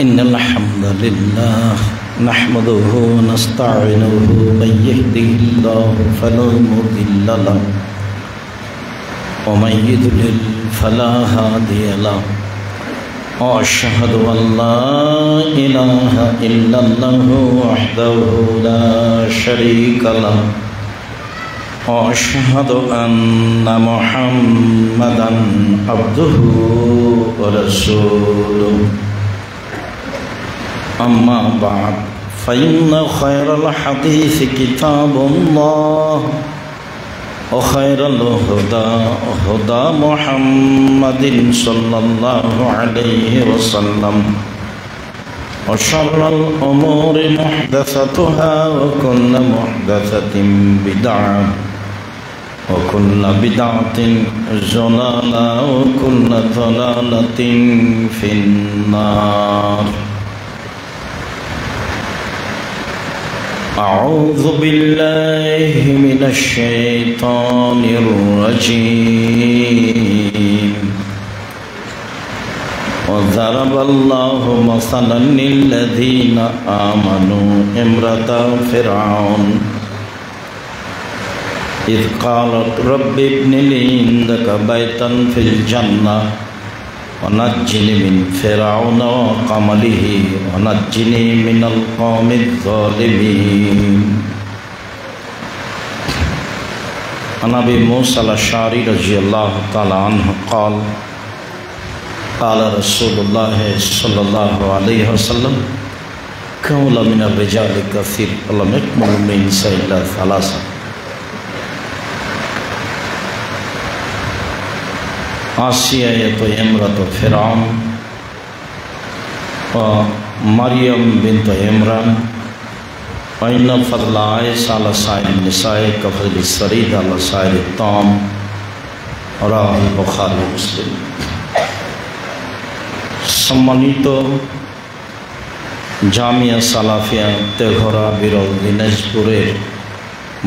إن الحمد لله نحمده ونستعينه من يهده الله فلا مضل له ومن يضلل فلا هادي له وأشهد أن لا إله إلا الله وحده لا شريك له وأشهد أن محمدا عبده ورسوله أما بعد فإن خير الحديث كتاب الله وخير الهدى هدى محمد صلى الله عليه وسلم وشر الأمور محدثتها وكل محدثة بدعة وكل بدعة ضلالة وكل ضلالة في النار. أعوذ بالله من الشيطان الرجيم. وضرب الله مثلا للذين آمنوا امرأة فرعون إذ قالت رب ابن لي عندك بيتا في الجنة ونجني من فرعون وقمله ونجني من القوم الظالمين. عن أبي موسى الأشعري رضي الله تعالى عنه قال قال رسول الله صلى الله عليه وسلم كمل من الرجال كثير ولم يكمل من النساء إلا ثلاثة. آسيا امرأة فرعون ومريم بنت عمران وإن فضل عائشة على سائر النساء كفضل السريد على سائر الطعام رواه البخاري ومسلم. সম্মানিত জামিয়া সালাফিয়া তেঘরা বিরল দিনাজপুরের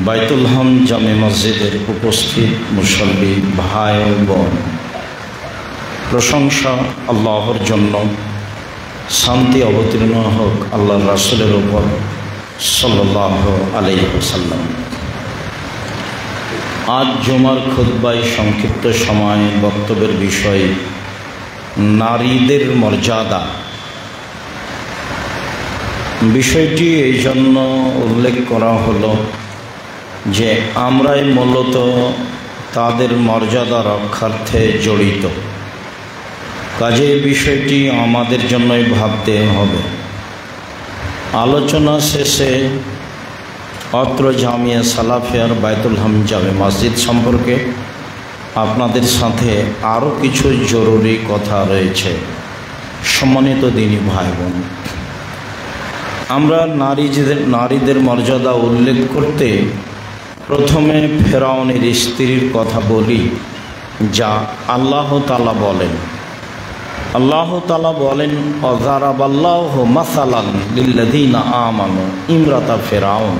বাইতুল হাম জামে মসজিদের উপস্থিত মুসল্লি ভাই ও বোন, প্রশংসা আল্লাহর জন্য, শান্তি অবতীর্ণ হোক আল্লাহর রাসূলের উপর সাল্লাল্লাহু আলাইহি ওয়াসাল্লাম। আজ জুমার খুতবায় সংক্ষিপ্ত সময় বক্তব্যের বিষয় নারীদের মর্যাদা। বিষয়টি এই জন্য উল্লেখ করা হলো যে আমরাই মূলত তাদের মর্যাদা রক্ষার্থে জড়িত, কাজেই বিষয়টি আমাদের জন্যই ভাবতে হবে। আলোচনা শেষে অত্র জামিয়া সালাফিয়ার বাইতুল হাম জামে মসজিদ সম্পর্কে আপনাদের সাথে আরও কিছু জরুরি কথা রয়েছে, সম্মানিত দিনী ভাই বোন, আমরা নারীদের মর্যাদা উল্লেখ করতে প্রথমে ফেরাউনের স্ত্রীর কথা বলি, যা আল্লাহ তাআলা বলেন। আল্লাহ তাআলা বলেন, অযারাবাল্লাহু মাসালান লিল্লাযীনা আমানু ইমরাতা ফিরআউন।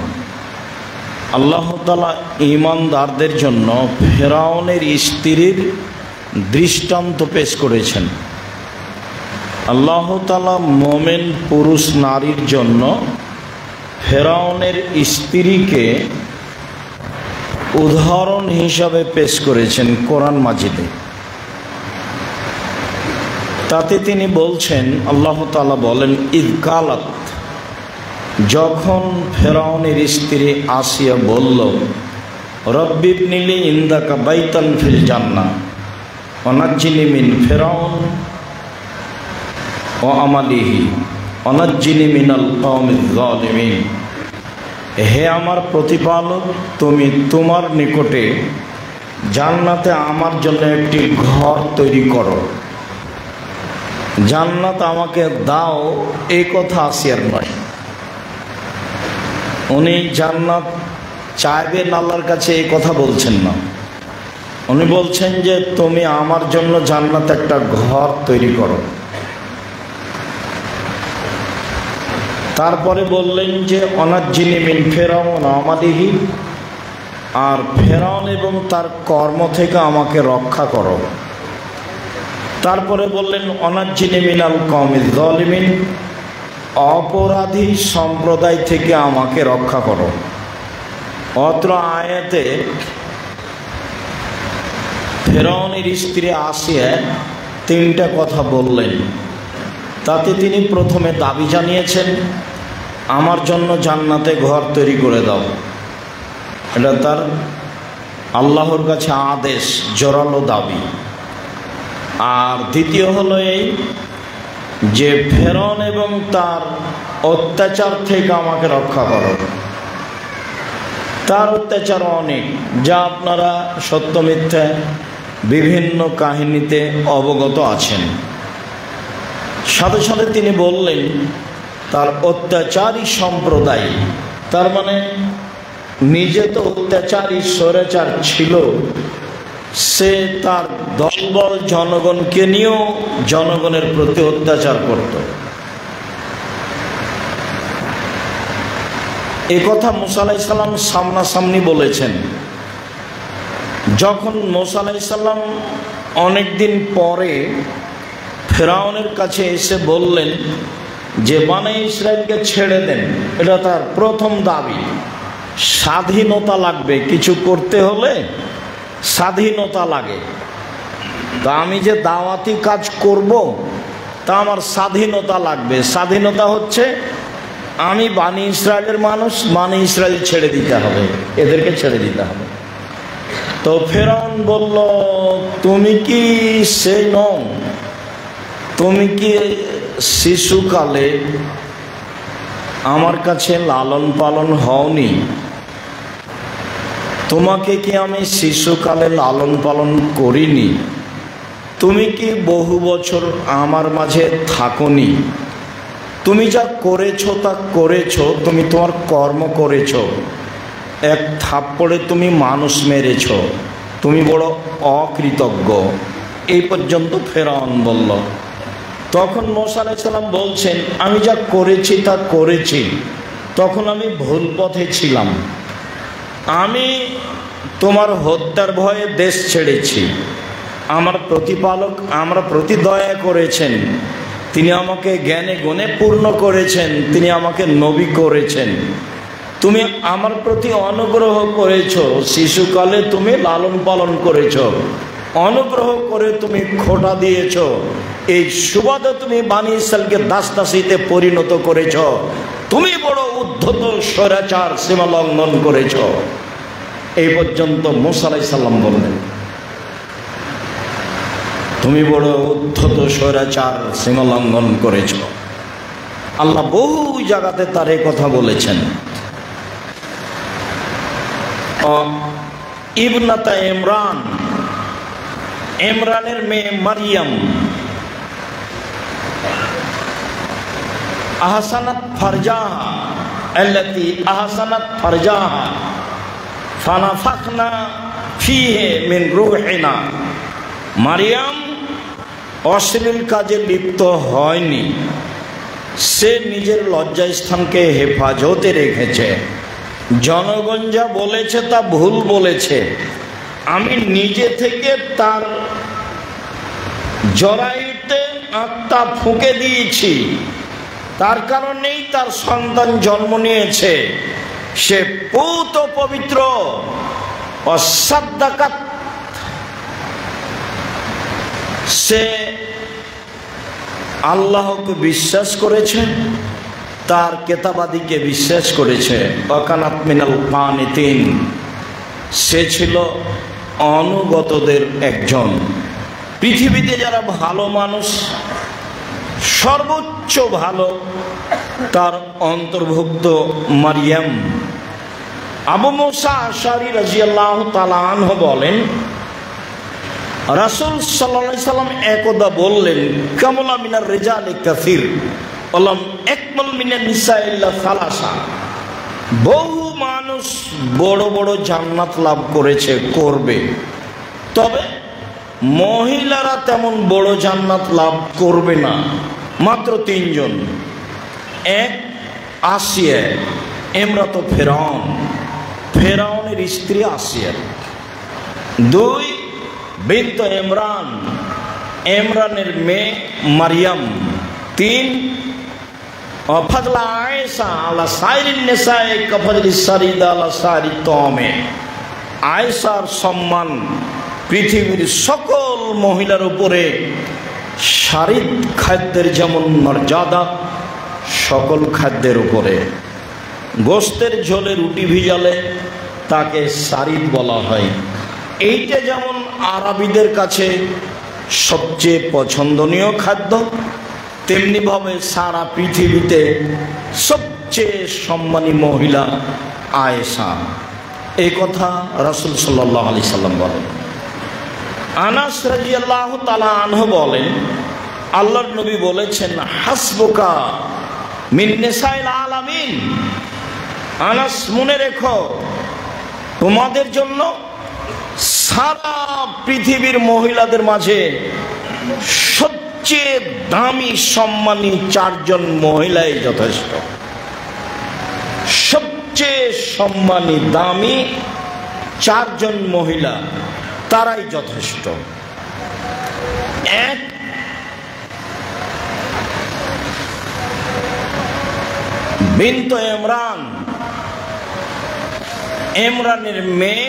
আল্লাহ তাআলা ঈমানদারদের জন্য ফেরাউনের স্ত্রীর দৃষ্টান্ত পেশ করেছেন। আল্লাহ তাআলা মুমিন পুরুষ নারীর জন্য ফেরাউনের স্ত্রীকে উদাহরণ হিসাবে পেশ করেছেন কোরআন মাজিদে। তাতে তিনি বলছেন, আল্লাহ তাআলা বলেন, ইয কালাত, যখন ফেরাউনের স্ত্রী আসিয়া বলল, রব্বি ইবনিলি ইনদাকা বাইতান ফিল জান্নাহ ওয়া নাজ্জিনি মিন ফিরআউন ওয়া আমালিহি ওয়া নাজ্জিনি মিনাল কওমিজ যালিমিন। হে আমার প্রতিপালক, তুমি তোমার নিকটে জান্নাতে আমার জন্য একটি ঘর তৈরি করো, জান্নাত আমাকে দাও, এই কথা আসিয়ার নয়। উনি জান্নাত চাইবেন আল্লাহর কাছে, এই কথা বলছেন না। উনি বলছেন যে তুমি আমার জন্য জান্নাতে একটা ঘর তৈরি করো। তারপরে বললেন যে অনাজ্জিনি মিন ফিরআউন আমালিহি, আর ফেরাউন এবং তার কর্ম থেকে আমাকে রক্ষা করো। তারপরে বললেন অনাজ্জিনি মিনাল কওমিজ যালিমিন, অপরাধী সম্প্রদায় থেকে আমাকে রক্ষা করো। অত্র আয়াতে ফেরাউনের স্ত্রী আসিয়া তিনটা কথা বললেন। তাতে তিনি প্রথমে দাবি জানিয়েছেন, আমার জন্য জান্নাতে ঘর তৈরি করে দাও। এটা তার আল্লাহর কাছে আদেশ, জোরালো দাবি। আর দ্বিতীয় হলো এই যে ফেরাউন এবং তার অত্যাচার থেকে আমাকে রক্ষা করো। তার অত্যাচার অনেক, যা আপনারা সত্য মিথ্যা বিভিন্ন কাহিনীতে অবগত আছেন। সাথে সাথে তিনি বললেন তার অত্যাচারী সম্প্রদায়, তার মানে নিজে তো অত্যাচারী স্বৈরাচার ছিল, সে তার দলবল জনগণকে নিয়েও জনগণের প্রতি অত্যাচার করত। এ কথা মুসা আলাইহিস সালাম সামনাসামনি বলেছেন। যখন মুসা আলাইহিস সালাম অনেকদিন পরে ফেরাউনের কাছে এসে বললেন যে বনী ইসরাইলকে ছেড়ে দেন, এটা তার প্রথম দাবি। স্বাধীনতা লাগবে, কিছু করতে হলে স্বাধীনতা লাগে। তা আমি যে দাওয়াতি কাজ করব, তা আমার স্বাধীনতা লাগবে। স্বাধীনতা হচ্ছে আমি বনী ইসরাইলের মানুষ, বনী ইসরাইল ছেড়ে দিতে হবে, এদেরকে ছেড়ে দিতে হবে। তো ফেরাউন বলল, তুমি কি সে নও? তুমি কি শিশুকালে আমার কাছে লালন পালন হওনি? তোমাকে কি আমি শিশুকালে লালন পালন করিনি? তুমি কি বহু বছর আমার মাঝে থাকোনি? তুমি যা করেছো তা করেছো, তুমি তোমার কর্ম করেছো। এক থাপ্পড়ে তুমি মানুষ মেরেছো, তুমি বড় অকৃতজ্ঞ। এই পর্যন্ত ফেরাউন বলল। তখন মুসা আলাইহিস সালাম বলছেন, আমি যা করেছি তা করেছি, তখন আমি ভুল পথে ছিলাম। আমি তোমার হত্যার ভয়ে দেশ ছেড়েছি। আমার প্রতিপালক আমার প্রতি দয়া করেছেন, তিনি আমাকে জ্ঞানে গুণে পূর্ণ করেছেন, তিনি আমাকে নবী করেছেন। তুমি আমার প্রতি অনুগ্রহ করেছো, শিশুকালে তুমি লালন পালন করেছো, অনুগ্রহ করে তুমি খোটা দিয়েছো। এই সুবাদে তুমি বনী ইসরাইলকে দাসদাসীতে পরিণত করেছো। তুমি বড় উদ্ধত স্বৈরাচার, সীমা লঙ্ঘন করেছো। এই পর্যন্ত মুসা আলাইহিস সালাম বললেন, তুমি বড় উদ্ধত স্বৈরাচার, সীমা লঙ্ঘন করেছ। আল্লাহ বহু জায়গাতে তার এই কথা বলেছেন। ইবনাতা ইমরান, ইমরানের মেয়ে মারিয়াম, আহসানাত ফারজাহা আল্লাতী আহসানাত ফারজাহা ফানাফাখনা ফীহি মিন রূহিনা। মারিয়াম অশ্লীল কাজে লিপ্ত হয়নি, সে নিজের লজ্জাস্থানকে হেফাজতে রেখেছে। জনগণ যা বলেছে তা ভুল বলেছে, আমি নিজে থেকে তার জরায়ুতে আত্মা ফুঁকে দিয়েছি, তার কারণেই তার সন্তান জন্ম নিয়েছে। সে পূত পবিত্র অসাদ্দাকাত, সে আল্লাহকে বিশ্বাস করেছে, তার কেতাবাদিকে বিশ্বাস করেছে। ওয়াকানাত মিনাল কানিতিন, সে ছিল অনুগতদের একজন। পৃথিবীতে যারা ভালো মানুষ, সর্বোচ্চ ভালো, তার অন্তর্ভুক্ত মারিয়াম। আবু মুসা আশআরী রাদিয়াল্লাহু তাআলা আনহু বলেন, রাসূল সাল্লাল্লাহু আলাইহি সাল্লাম একদা বললেন, কামলা মিনার রিজালি কাসীর ওয়ালাম আকমাল মিনান নিসা ইল্লা সালাসা। বহু মানুষ বড় বড় জান্নাত লাভ করেছে, করবে, তবে মহিলারা তেমন বড় জান্নাত লাভ করবে না, মাত্র তিনজন। এক, আসিয়া ইমরাত ফিরআউন, ফিরআউনের স্ত্রী আসিয়া। দুই, বিনত ইমরান, ইমরানের মেয়ে মারিয়াম। তিন, ফাদলা আয়েশা আলা সাইরিন নিসায়ে কাফাদলি সারিদা আলা সারি তমে। আয়েশার সম্মান পৃথিবীর সকল মহিলার উপরে সারিদ খাদ্যের যেমন মর্যাদা, সকল খাদ্যের উপরে। গোস্তের ঝোলে রুটি ভিজালে তাকে সারিদ বলা হয়। এইটা যেমন আরবিদের কাছে সবচেয়ে পছন্দনীয় খাদ্য, তেমনিভাবে সারা পৃথিবীতে সবচেয়ে সম্মানী মহিলা আয়েশা। এই কথা রাসূল সাল্লাল্লাহু আলাইহি সাল্লাম বলেন। আনাস রাদিয়াল্লাহু তাআলা আনহু বলেন, আল্লাহর নবী বলেছেন, হাসবুকা মিন নিসাইল আলামিন। আনাস, মনে রেখো, তোমাদের জন্য সারা পৃথিবীর মহিলাদের মাঝে সবচেয়ে দামি সম্মানী চারজন মহিলাই যথেষ্ট। সবচেয়ে সম্মানী দামি চারজন মহিলা, তারাই যথেষ্ট। এক, বিনত ইমরান, ইমরানের মেয়ে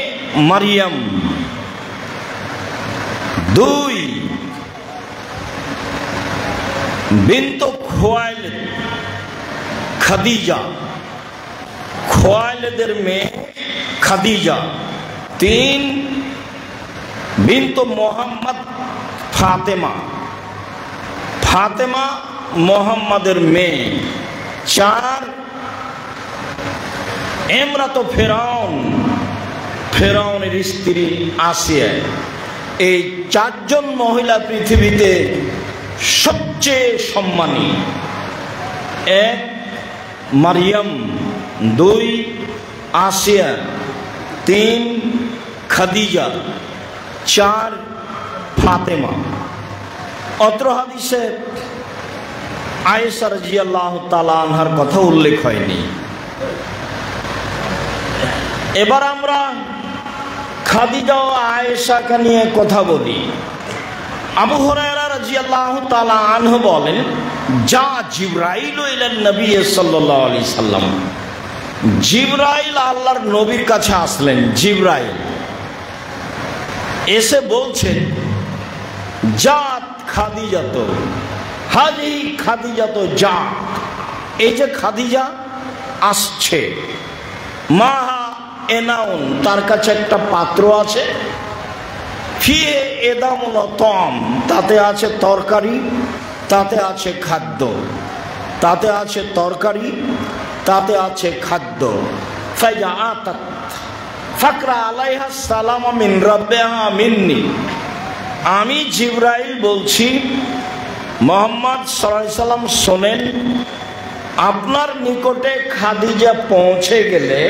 মারিয়াম। দুই, বিনত খুয়াইলিদ, খাদিজা, খুয়াইলিদের মেয়ে খাদিজা। তিন, বিনত মোহাম্মদ ফাতেমা, ফাতেমা মোহাম্মদের মেয়ে। চার, ইমরাত ফিরআউন, ফিরআউনের স্ত্রী আসিয়া। এই চারজন মহিলা পৃথিবীতে সবচেয়ে সম্মানী। এক, মারিয়াম। দুই, আসিয়া। তিন, খাদিজা। চার, ফাতেমা। অত্র হাদিসে আয়েশা রাদিয়াল্লাহু তাআলা আনহার কথা উল্লেখ হয়নি। এবার আমরা খাদিজা ও আয়েশাকে নিয়ে কথা বলি। আবু হুরায়রা রাদিয়াল্লাহু তাআলা আনহু বলেন, যা জিবরাইল ইলান নবী সাল্লাল্লাহু আলাইহি সাল্লাম, জিবরাইল আল্লাহর নবীর কাছে আসলেন। জিবরাইল এসে বলছেন, জাত খাদিজাত, হাজি খাদিজাত জাত, এই যে খাদিজা আসছে, মাহা এনাউন, তার কাছে একটা পাত্র আছে, ফিয়ে এদামুল তম, তাতে আছে তরকারি, তাতে আছে খাদ্য, তাতে আছে তরকারি, তাতে আছে খাদ্য। ফাইজা আতাত ফাকরা আলাইহা সালাম মিন রাব্বিহা মিন্নি। আমি জিবরাইল বলছি, মুহাম্মদ সাল্লাল্লাহু আলাইহি সাল্লাম শোনেন, আপনার নিকটে খাদিজা পৌঁছে গেলে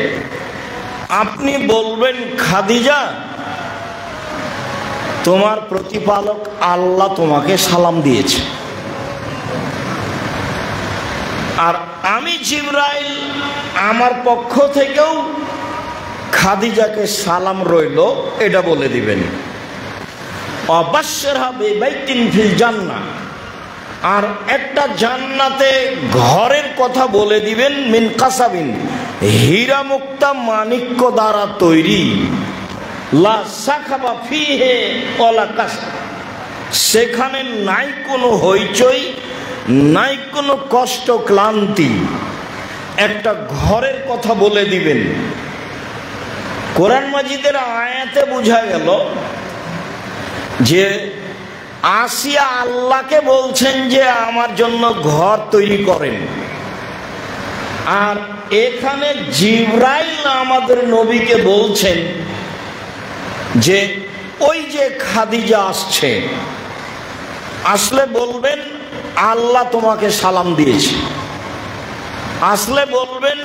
আপনি বলবেন, খাদিজা, তোমার প্রতিপালক আল্লাহ তোমাকে সালাম দিয়েছে, আর আমি জিবরাইল আমার পক্ষ থেকেও খাদিজাকে সালাম রইল, এটা বলে দিবেন। অবাশ্যরা বিবাইতিন ফিল জান্নাহ, আর একটা জান্নাতে ঘরের কথা বলে দিবেন, মিন কাসাবিন, হীরা মুক্তা মাণিক্য দ্বারা তৈরি, লা সাখাবা ফিহে ওয়ালা কাস, সেখানে নাই কোনো হইচই, নাই কোনো কষ্ট ক্লান্তি, একটা ঘরের কথা বলে দিবেন। কোরআন মাজিদের আয়াতে বোঝা গেল যে আসিয়া আল্লাহকে বলছেন যে আমার জন্য ঘর তৈরি করেন, আর এখানে জিবরাইল আমাদের নবীকে বলছেন যে ওই যে খাদিজা আসছে, আসলে বলবেন আল্লাহ তোমাকে সালাম দিয়েছে, আসলে বলবেন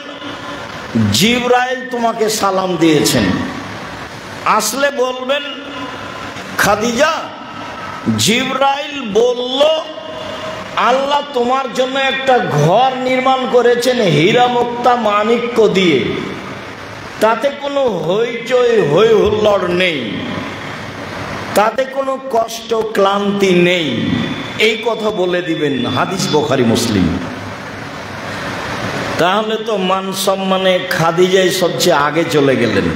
জিবরাইল তোমাকে সালাম দিয়েছেন, আসলে বলবেন খাদিজা, জিবরাইল বলল আল্লাহ তোমার জন্য একটা ঘর নির্মাণ করেছেন হীরা মুক্তা মাণিক্য দিয়ে, তাতে কোনো হইচই হই হুল্লোড় নেই, তাতে কোনো কষ্ট ক্লান্তি নেই, এই কথা বলে দিবেন। হাদিস বুখারী মুসলিম। তাহলে তো মান সম্মানে খাদিজাই সবচেয়ে আগে চলে গেলেন।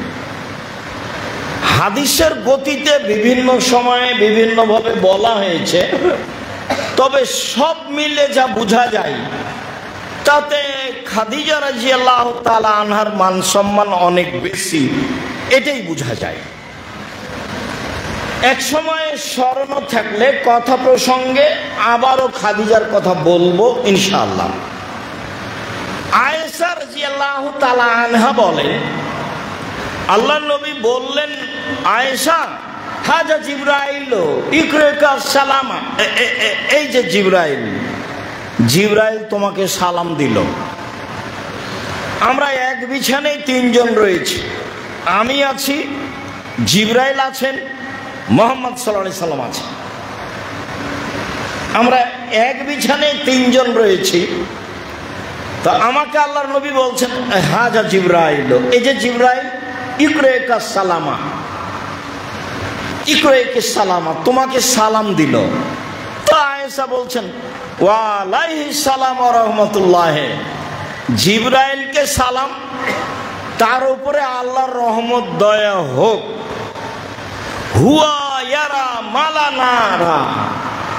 হাদিসের গতিতে বিভিন্ন সময়ে বিভিন্নভাবে বলা হয়েছে, তবে সব মিলে যা বোঝা যায় তাতে খাদিজা রাদিয়াল্লাহু তাআলা আনহার মান সম্মান অনেক বেশি, এটাই বোঝা যায়। এক সময় স্মরণ থাকলে কথা প্রসঙ্গে আবারও খাদিজার কথা বলবো ইনশাআল্লাহ। আয়েশা রাদিয়াল্লাহু তাআলা আনহা বলেন, আল্লাহর নবী বললেন, আয়েশা, হাজা জিবরাইল ইকরাকা সালামা, এই যে জিবরাইল, জিবরাইল তোমাকে সালাম দিল। আমরা এক বিছানায় তিনজন রয়েছি, আমি আছি, জিবরাইল আছেন, মুহাম্মদ সাল্লাল্লাহু আলাইহি সাল্লাম আছেন, আমরা এক বিছানায় তিনজন রয়েছি। তো আমাকে আল্লাহর নবী বলছেন, হাজা জিবরাইল, এই যে জিবরাইল, ইকরাকা সালামা, ইকরাকা সালামা, তোমাকে সালাম দিল। তো আয়েশা বলছেন, ওয়া আলাইহিস সালাম ওয়া রাহমাতুল্লাহ, জিবরাইলকে সালাম, তার উপরে আল্লাহর রহমত দয়া হোক। হুয়া ইয়ারা মালা নারা,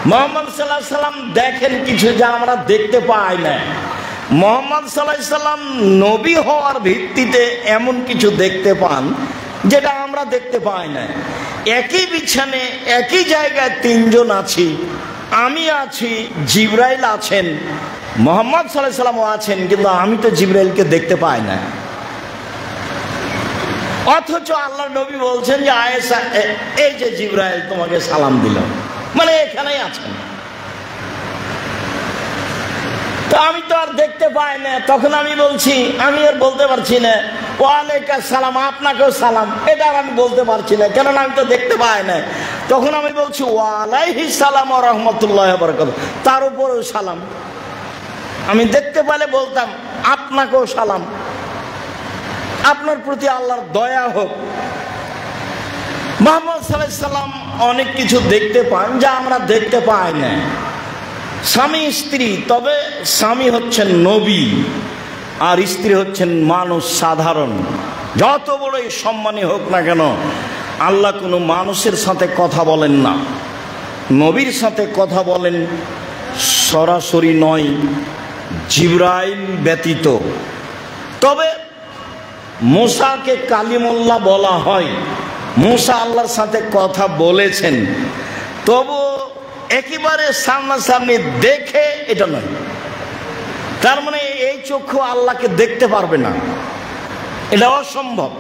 মুহাম্মদ সাল্লাল্লাহু আলাইহি সাল্লাম দেখেন কিছু যা আমরা দেখতে পাই না। মুহাম্মদ সাল্লাল্লাহু আলাইহি সাল্লাম নবী হওয়ার ভিত্তিতে এমন কিছু দেখতে পান যেটা আমরা দেখতে পাই না। একই বিছানে একই জায়গায় তিনজন আছি, আমি আছি, জিবরাইল আছেন, মুহাম্মদ সাল্লাল্লাহু আলাইহি সাল্লামও আছেন, কিন্তু আমি তো জিবরাইলকে দেখতে পাই না। অথচ আল্লাহর নবী বলছেন যে আয়েশা, এই যে জিবরাইল তোমাকে সালাম দিল, মানে এখানেই আছেন। তো আমি তো আর দেখতে পাই না, তখন আমি বলছি, আমি আর বলতে পারছি না ওয়ালাইকুম সালাম, আপনাকেও সালাম, এটা আর আমি বলতে পারছি না, কেননা আমি তো দেখতে পাই না। তখন আমি বলছি ওয়ালাইহিস সালাম ওয়া রাহমাতুল্লাহি ওয়া বারাকাতুহু, তার উপরেও সালাম। আমি দেখতে পেলে বলতাম আপনাকেও সালাম, আপনার প্রতি আল্লাহর দয়া হোক। মুহাম্মদ সাল্লাল্লাহু আলাইহি সাল্লাম অনেক কিছু দেখতে পান যা আমরা দেখতে পাই না। স্বামী স্ত্রী, তবে স্বামী হচ্ছেন নবী আর স্ত্রী হচ্ছেন মানুষ সাধারণ। যত বড়ই সম্মানী হোক না কেন, আল্লাহ কোনো মানুষের সাথে কথা বলেন না, নবীর সাথে কথা বলেন সরাসরি নয়, জিবরাইল ব্যতীত। তবে মুসাকে কালিমুল্লাহ বলা হয়, মুসা আল্লাহর সাথে কথা বলেছেন, তবু একেবারে সামনাসামনি দেখে এটা নয়। তার মানে এই চক্ষু আল্লাহকে দেখতে পারবে না, এটা অসম্ভব।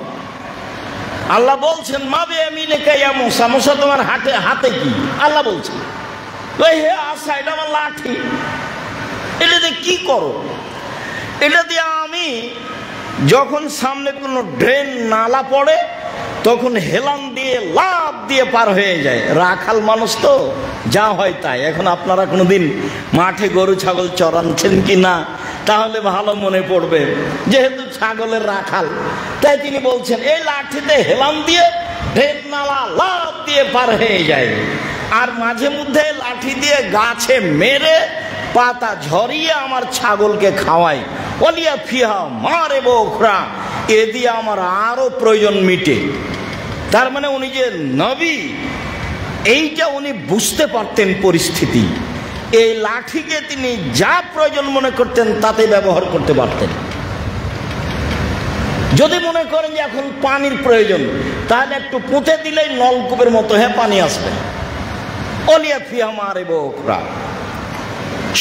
আল্লাহ বলছেন মা বিয়ামিনিকা ইয়া মুসা, মুসা তোমার হাতে কি? আল্লাহ বলছেন ওই হে আসা, এটা আমার লাঠি, এটা কি করো? এটা দিয়ে আমি যখন সামনে কোনো ড্রেন নালা পড়ে তখন হেলান দিয়ে লাফ দিয়ে পার হয়ে যায়। রাখাল মানুষ তো যা হয় তাই। এখন আপনারা কোনোদিন মাঠে গরু ছাগল চড়াচ্ছেন কি না তাহলে ভালো মনে পড়বে, যেহেতু ছাগলের রাখাল তাই তিনি বলছেন এই লাঠিতে হেলান দিয়ে ড্রেন নালা লাফ দিয়ে পার হয়ে যায়। আর মাঝে মধ্যে লাঠি দিয়ে গাছে মেরে পাতা ঝরিয়ে আমার ছাগলকে খাওয়াই। ওলিয়া ফিহা মারে বোখরা, এ দিয়ে আমার আরো প্রয়োজন মিটে। তার মানে উনি যে নবী এইটা উনি বুঝতে পারতেন পরিস্থিতি। এই লাঠিকে তিনি যা প্রয়োজন মনে করতেন তাতে ব্যবহার করতে পারতেন। যদি মনে করেন যে এখন পানির প্রয়োজন তাহলে একটু পুঁতে দিলেই নলকূপের মতো পানি আসবে। ওলিয়া ফিহা মারে বোখরা।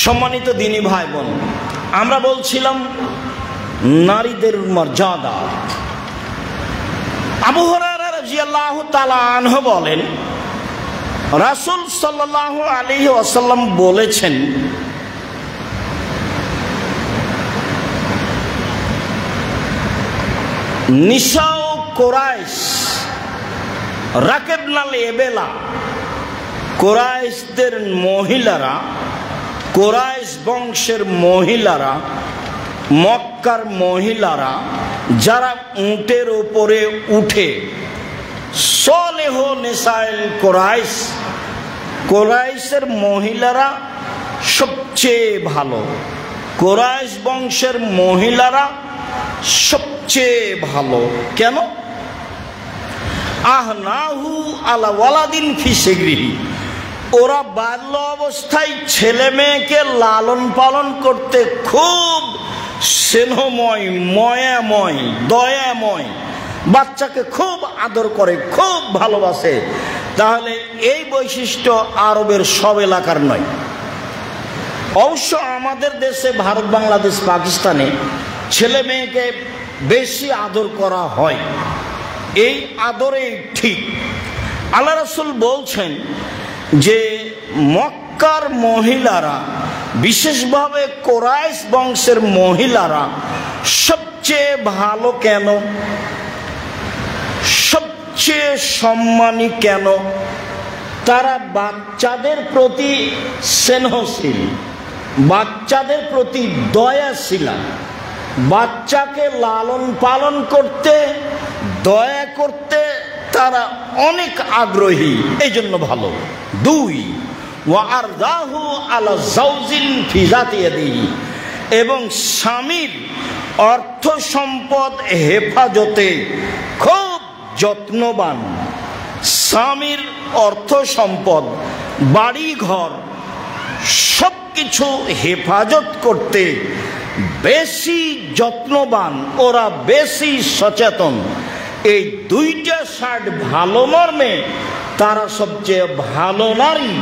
সম্মানিত দিনী ভাই বোন, আমরা বলছিলাম নারীদের মর্যাদা। আবু হুরায়রা রাদিয়াল্লাহু তাআলা আনহু বলেন রাসূল সাল্লাল্লাহু আলাইহি ওয়াসাল্লাম বলেছেন, নিসাউ কুরাইশ রাকেবনাল এবেলা, কুরাইশদের মহিলারা, কুরাইশ বংশের মহিলারা, মক্কার মহিলারা যারা উটের উপরে উঠে, সলেহ নিসাইল কুরাইশ, কুরাইশের মহিলারা সবচেয়ে ভালো, কুরাইশ বংশের মহিলারা সবচেয়ে ভালো। কেন? আহনাহু আলা ওয়ালাদিন ফি সিগরিহি, ওরা বাল্য অবস্থায় ছেলে মেয়েকে লালন পালন করতে খুব স্নেহময়, ময়াময়, দয়াময়, বাচ্চাকে খুব আদর করে, খুব ভালোবাসে। তাহলে এই বৈশিষ্ট্য আরবের সব এলাকার নয়। অবশ্য আমাদের দেশে, ভারত, বাংলাদেশ, পাকিস্তানে ছেলে মেয়েকে বেশি আদর করা হয়। এই আদরে ঠিক। আল্লাহ রাসূল বলছেন যে মক্কার মহিলারা, বিশেষভাবে কুরাইশ বংশের মহিলারা সবচেয়ে ভালো। কেন? সবচেয়ে সম্মানী কেন? তারা বাচ্চাদের প্রতি স্নেহশীল, বাচ্চাদের প্রতি দয়াশীলা, বাচ্চাকে লালন পালন করতে, দয়া করতে তারা অনেক আগ্রহী, এই জন্য ভালো। দুই, ওয়ারদাহু আলা যাওজিন ফি যাতি ইয়াদিহি, এবং স্বামীর অর্থ সম্পদ হেফাজতে খুব যত্নবান। স্বামীর অর্থ সম্পদ, বাড়ি ঘর সব কিছু হেফাজত করতে বেশি যত্নবান, ওরা বেশি সচেতন। এই দুইটা সাইড ভালো মর্মে তারা সবচেয়ে ভালো নারী,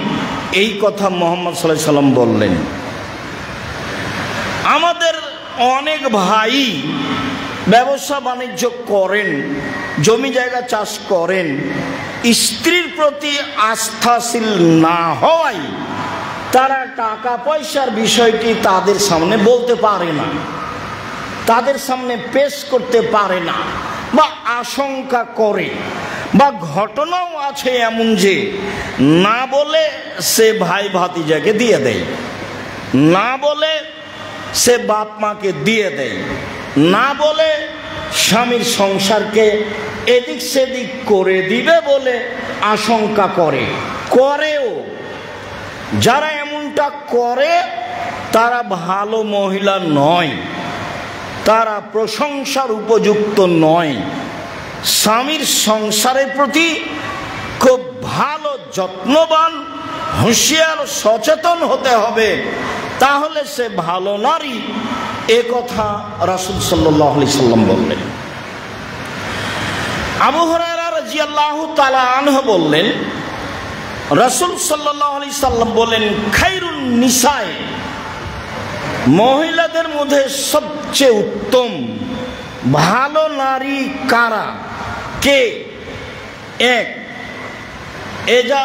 এই কথা মুহাম্মদ সাল্লাল্লাহু আলাইহি সাল্লাম বললেন। আমাদের অনেক ভাই ব্যবসা বাণিজ্য করেন, জমি জায়গা চাষ করেন, স্ত্রীর প্রতি আস্থাশীল না হওয়ায় তারা টাকা পয়সার বিষয়টি তাদের সামনে বলতে পারে না, তাদের সামনে পেশ করতে পারে না, বা আশঙ্কা করে, বা ঘটনাও আছে এমন যে না বলে সে ভাই ভাতিজাকে দিয়ে দেয়, না বলে সে বাপ মাকে দিয়ে দেয়, না বলে স্বামীর সংসারকে এদিক সেদিক করে দিবে বলে আশঙ্কা করে, করেও। যারা এমনটা করে তারা ভালো মহিলা নয়, তারা প্রশংসার উপযুক্ত নয়। স্বামীর সংসারের প্রতি খুব ভালো যত্নবান, হুঁশিয়ার, সচেতন হতে হবে, তাহলে সে ভালো নারী। এ কথা রাসূল সাল্লাল্লাহু আলাইহি সাল্লাম বললেন। আবু হুরায়রা রাদিয়াল্লাহু তাআলা আনহু বললেন, রাসূল সাল্লাল্লাহু আলাইহি সাল্লাম বলেন, খায়রুন নিসায়ে, মহিলাদের মধ্যে সবচেয়ে উত্তম ভালো নারী কারা? কে? এক, এজা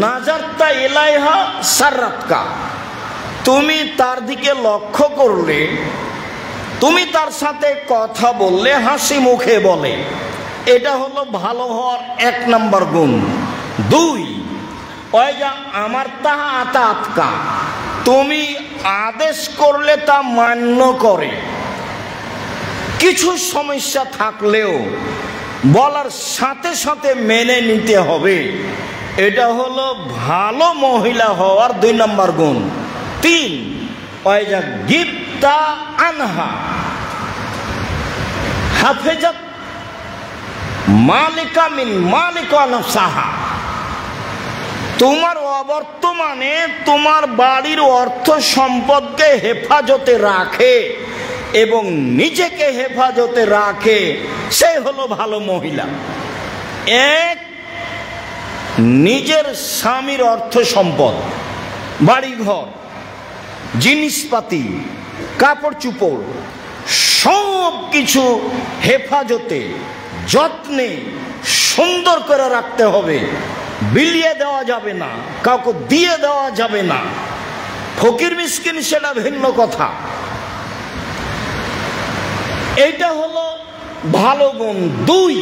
নাজারতা ইলাইহা সাররাতকা, তুমি তার দিকে লক্ষ্য করলে তুমি তার সাথে কথা বললে হাসি মুখে বলে, এটা হলো ভালো হওয়ার 1 নম্বর গুণ। 2, ওই যা আমার তাহা আতাতকা, তুমি আদেশ করলে তা মান্য করে। কিছু সমস্যা থাকলেও বলার সাথে সাথে মেনে নিতে হবে, এটা হলো ভালো মহিলা হওয়ার 2 নম্বর গুণ। 3, ওই যা গিবতা আনহা হাফেজাত মালিকা মিন মালিকা নফসাহা, তোমার অবর্তমানে তোমার বাড়ির অর্থ সম্পদকে হেফাজতে রাখে এবং নিজেকে হেফাজতে রাখে, সে হলো ভালো মহিলা। 1, নিজের স্বামীর অর্থ সম্পদ, বাড়িঘর, জিনিসপাতি, কাপড় চোপড় সব কিছু হেফাজতে যত্নে সুন্দর করে রাখতে হবে। বিলিয়ে দেওয়া যাবে না, কাউকে দিয়ে দেওয়া যাবে না। ফকির মিসকিন সেটা ভিন্ন কথা। এইটা হলো ভালো গুণ। 2,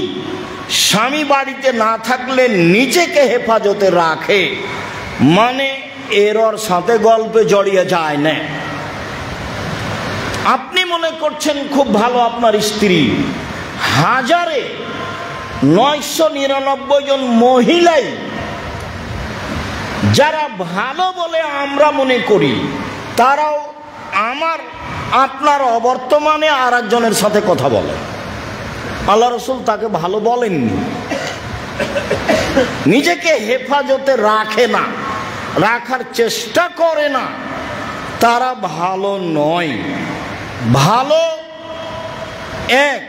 স্বামী বাড়িতে না থাকলে নিজেকে হেফাজতে রাখে, মানে এর সাথে গল্পে জড়িয়ে যায় না। আপনি মনে করছেন খুব ভালো আপনার স্ত্রী, 999 জন মহিলাই যারা ভালো বলে আমরা মনে করি, তারাও আপনার অবর্তমানে আর একজনের সাথে কথা বলে। আল্লাহ রসুল তাকে ভালো বলেননি। নিজেকে হেফাজতে রাখে না, রাখার চেষ্টা করে না, তারা ভালো নয়। ভালো 1,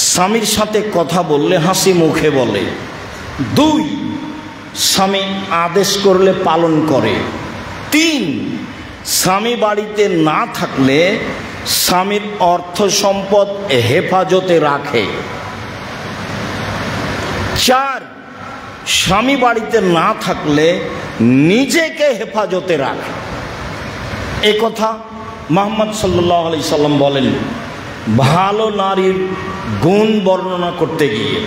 স্বামীর সাথে কথা বললে হাসি মুখে বলে। 2, স্বামী আদেশ করলে পালন করে। 3, স্বামী বাড়িতে না থাকলে স্বামীর অর্থ সম্পদ হেফাজতে রাখে। 4, স্বামী বাড়িতে না থাকলে নিজেকে হেফাজতে রাখে। এ কথা মুহাম্মদ সাল্লাল্লাহু আলাইহি সাল্লাম বলেন ভালো নারীর গুণ বর্ণনা করতে গিয়ে।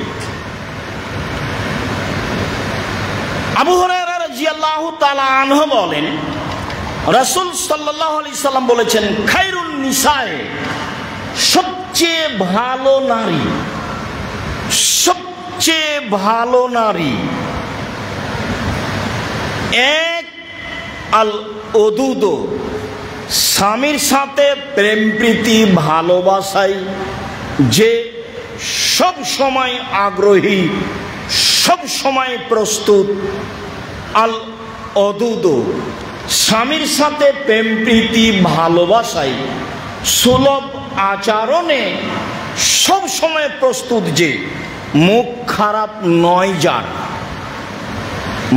আবু হুরায়রা রাদিয়াল্লাহু তাআলা আনহু বলেন, রাসূল সাল্লাল্লাহু আলাইহি সাল্লাম বলেছেন, খায়রুন নিসায়ে, সবচেয়ে ভালো নারী, সবচেয়ে ভালো নারী 1, আল ওদুদ, স্বামীর সাথে প্রেম প্রীতি ভালোবাসায় যে সব সময় আগ্রহী, সব সময় প্রস্তুত। আল ওদুদ, স্বামীর সাথে প্রেম প্রীতি ভালোবাসায় সুলভ আচরণে সব সময় প্রস্তুত, যে মুখ খারাপ নয়, যার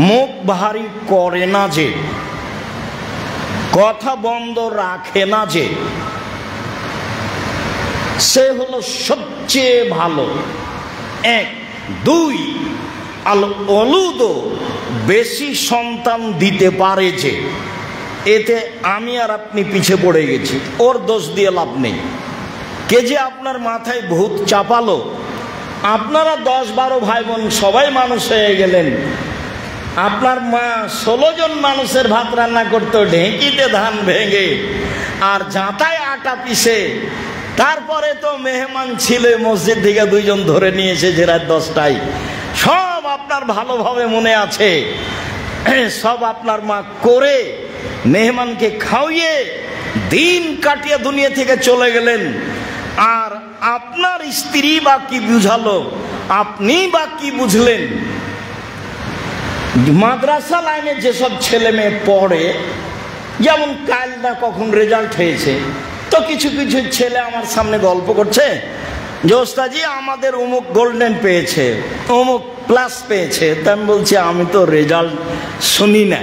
মুখ ভারী করে না, যে কথা বন্ধ রাখে না, যে সে হলো সবচেয়ে ভালো। 1, 2, আল ওলুদ, বেশি সন্তান দিতে পারে, যে এতে আমি আর আপনি পিছে পড়ে গেছি, ওর দোষ দিয়ে লাভ নেই। কে যে আপনার মাথায় ভূত চাপালো, আপনারা 10-12 ভাই বোন সবাই মানুষ হয়ে গেলেন, আপনার মা 16 জন মানুষের ভাত রান্না করতো ঢেঁকিতে ধান ভেঙে আর জাঁতায় আটা পিষে, তারপরে তো মেহমান ছিল মসজিদ থেকে 2 জন ধরে নিয়ে এসেছে রাত 10টায়, সব আপনার ভালোভাবে মনে আছে। সব আপনার মা করে মেহমানকে খাওয়িয়ে দিন কাটিয়ে দুনিয়া থেকে চলে গেলেন। আর আপনার স্ত্রী বা কি বুঝালো, আপনি বা কি বুঝলেন? মাদ্রাসা লাইনে যেসব ছেলে মেয়ে পড়ে, যেমন কাল না কখন রেজাল্ট হয়েছে, তো কিছু কিছু ছেলে আমার সামনে গল্প করছে যে ওস্তাদজি আমাদের অমুক গোল্ডেন পেয়েছে, অমুক প্লাস পেয়েছে। তা আমি বলছি আমি তো রেজাল্ট শুনি না,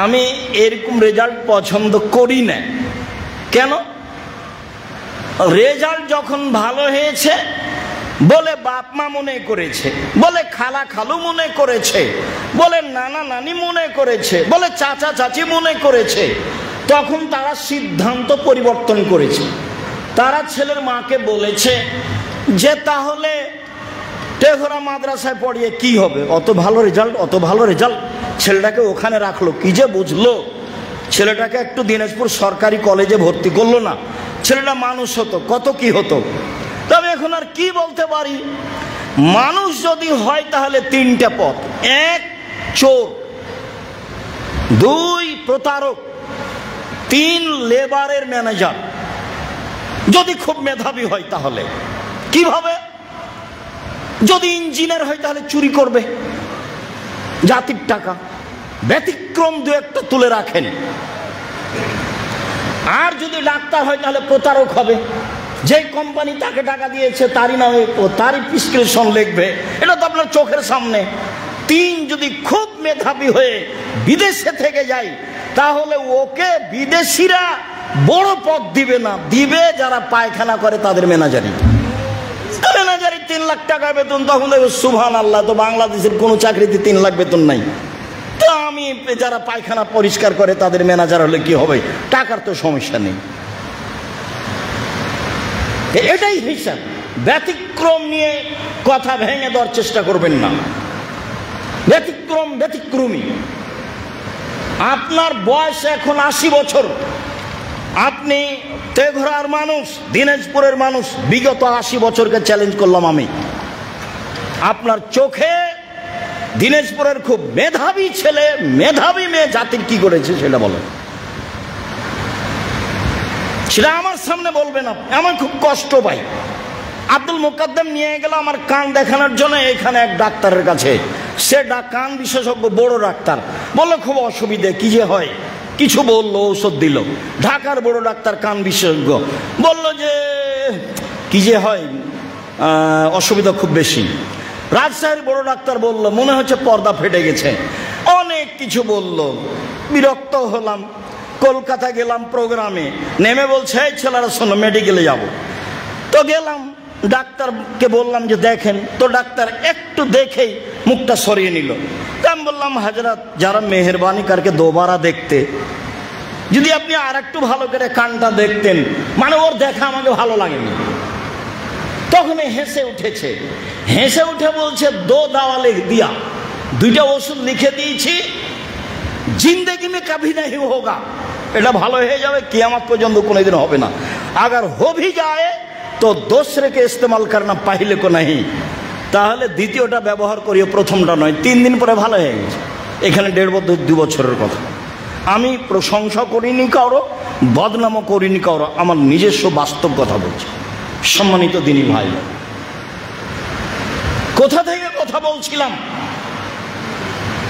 আমি এরকম রেজাল্ট পছন্দ করি না। কেন? রেজাল্ট যখন ভালো হয়েছে বলে বাপ মা মনে করেছে, বলে খালা খালু মনে করেছে, বলে নানা নানি মনে করেছে, বলে চাচা চাচি মনে করেছে, তখন তারা সিদ্ধান্ত পরিবর্তন করেছে। তারা ছেলের মাকে বলেছে যে তাহলে টেঘরা মাদ্রাসায় পড়িয়ে কি হবে, অত ভালো রেজাল্ট, ছেলেটাকে ওখানে রাখলো, কি যে বুঝলো, ছেলেটাকে একটু দিনাজপুর সরকারি কলেজে ভর্তি করলো না, ছেলেটা মানুষ হতো, কত কি হতো। তবে এখন আর কি বলতে পারি, মানুষ যদি হয় তাহলে তিনটা পথ: এক, চোর; দুই, প্রতারক; তিন, লেবারের ম্যানেজার। যদি খুব মেধাবী হয় তাহলে কিভাবে? যদি ইঞ্জিনিয়ার হয় তাহলে চুরি করবে জাতির টাকা, ব্যতিক্রম দু একটা তুলে রাখেন। আর যদি ডাক্তার হয় তাহলে প্রতারক হবে, যে কোম্পানি তাকে টাকা দিয়েছে তারই নামে তারই প্রেসক্রিপশন লিখবে, এটা তো আপনার চোখের সামনে। তিন, যদি খুব মেধাবী হয়ে বিদেশে থেকে যায় তাহলে ওকে বিদেশিরা বড় পদ দিবে না, দিবে যারা পায়খানা করে তাদের ম্যানেজারি। 3 লাখ টাকা বেতন, তখন দেখবে সুবহানাল্লাহ, তো বাংলাদেশের কোনো চাকরিতে 3 লাখ বেতন নাই, তো আমি যারা পায়খানা পরিষ্কার করে তাদের ম্যানেজার হলে কি হবে, টাকার তো সমস্যা নেই। এটাই হিসাব। ব্যতিক্রম নিয়ে কথা ভেঙে দেওয়ার চেষ্টা করবেন না। ব্যতিক্রমী। আপনার বয়স এখন 80 বছর, আপনি তেঘরার মানুষ, দিনাজপুরের মানুষ, বিগত 80 বছরকে চ্যালেঞ্জ করলাম আমি। আপনার চোখে দিনাজপুরের খুব মেধাবী ছেলে, মেধাবী মেয়ে জাতির কি করেছে সেটা বলেন, সেটা আমার সামনে বলবেন। আমার খুব কষ্ট পাই। আব্দুল মোকাদ্দেম নিয়ে গেল আমার কান দেখানোর জন্য এখানে এক ডাক্তারের কাছে। সে কান বিশেষজ্ঞ, বড় ডাক্তার। বললো খুব অসুবিধে, কি যে হয়, কিছু বললো, ঔষধ দিল। ঢাকার বড় ডাক্তার, কান বিশেষজ্ঞ, বলল যে কি যে হয়, অসুবিধা খুব বেশি। রাজশাহীর বড় ডাক্তার বলল মনে হচ্ছে পর্দা ফেটে গেছে। অনেক কিছু বলল, বিরক্ত হলাম। কলকাতা গেলাম প্রোগ্রামে, নেমে বলছে এই ছেলেরা শোনো, মেডিকেলে যাব। তো গেলাম, ডাক্তারকে বললাম যে দেখেন, তো ডাক্তার একটু দেখেই মুখটা সরিয়ে নিল। তা আমি বললাম হাজরাত, যারা মেহরবানি করকে দোবারা দেখতে, যদি আপনি আর একটু ভালো করে কানটা দেখতেন, মানে ওর দেখা আমাকে ভালো লাগেনি। তখন হেসে উঠেছে, হেসে উঠে বলছে দো দাওয়া লিখ দিয়া, 2টা ওষুধ লিখে দিয়েছি, জিন্দেগি মে কভি নাহি হোগা, এটা ভালো হয়ে যাবে, কিয়ামত পর্যন্ত কোনোদিন হবে না। আগার হো ভি যায় তো দোসরে কে ইস্তেমাল করনা পাহিলে কো নাহি, তাহলে দ্বিতীয়টা ব্যবহার করিও, প্রথমটা নয়। 3 দিন পরে ভালো হয়ে গেছে। এখানে 1.5-2 বছরের কথা। আমি প্রশংসা করিনি কারো, বদনামও করিনি কারো, আমার নিজস্ব বাস্তব কথা বলছি। সম্মানিত দিনী ভাই, কোথা থেকে কথা বলছিলাম?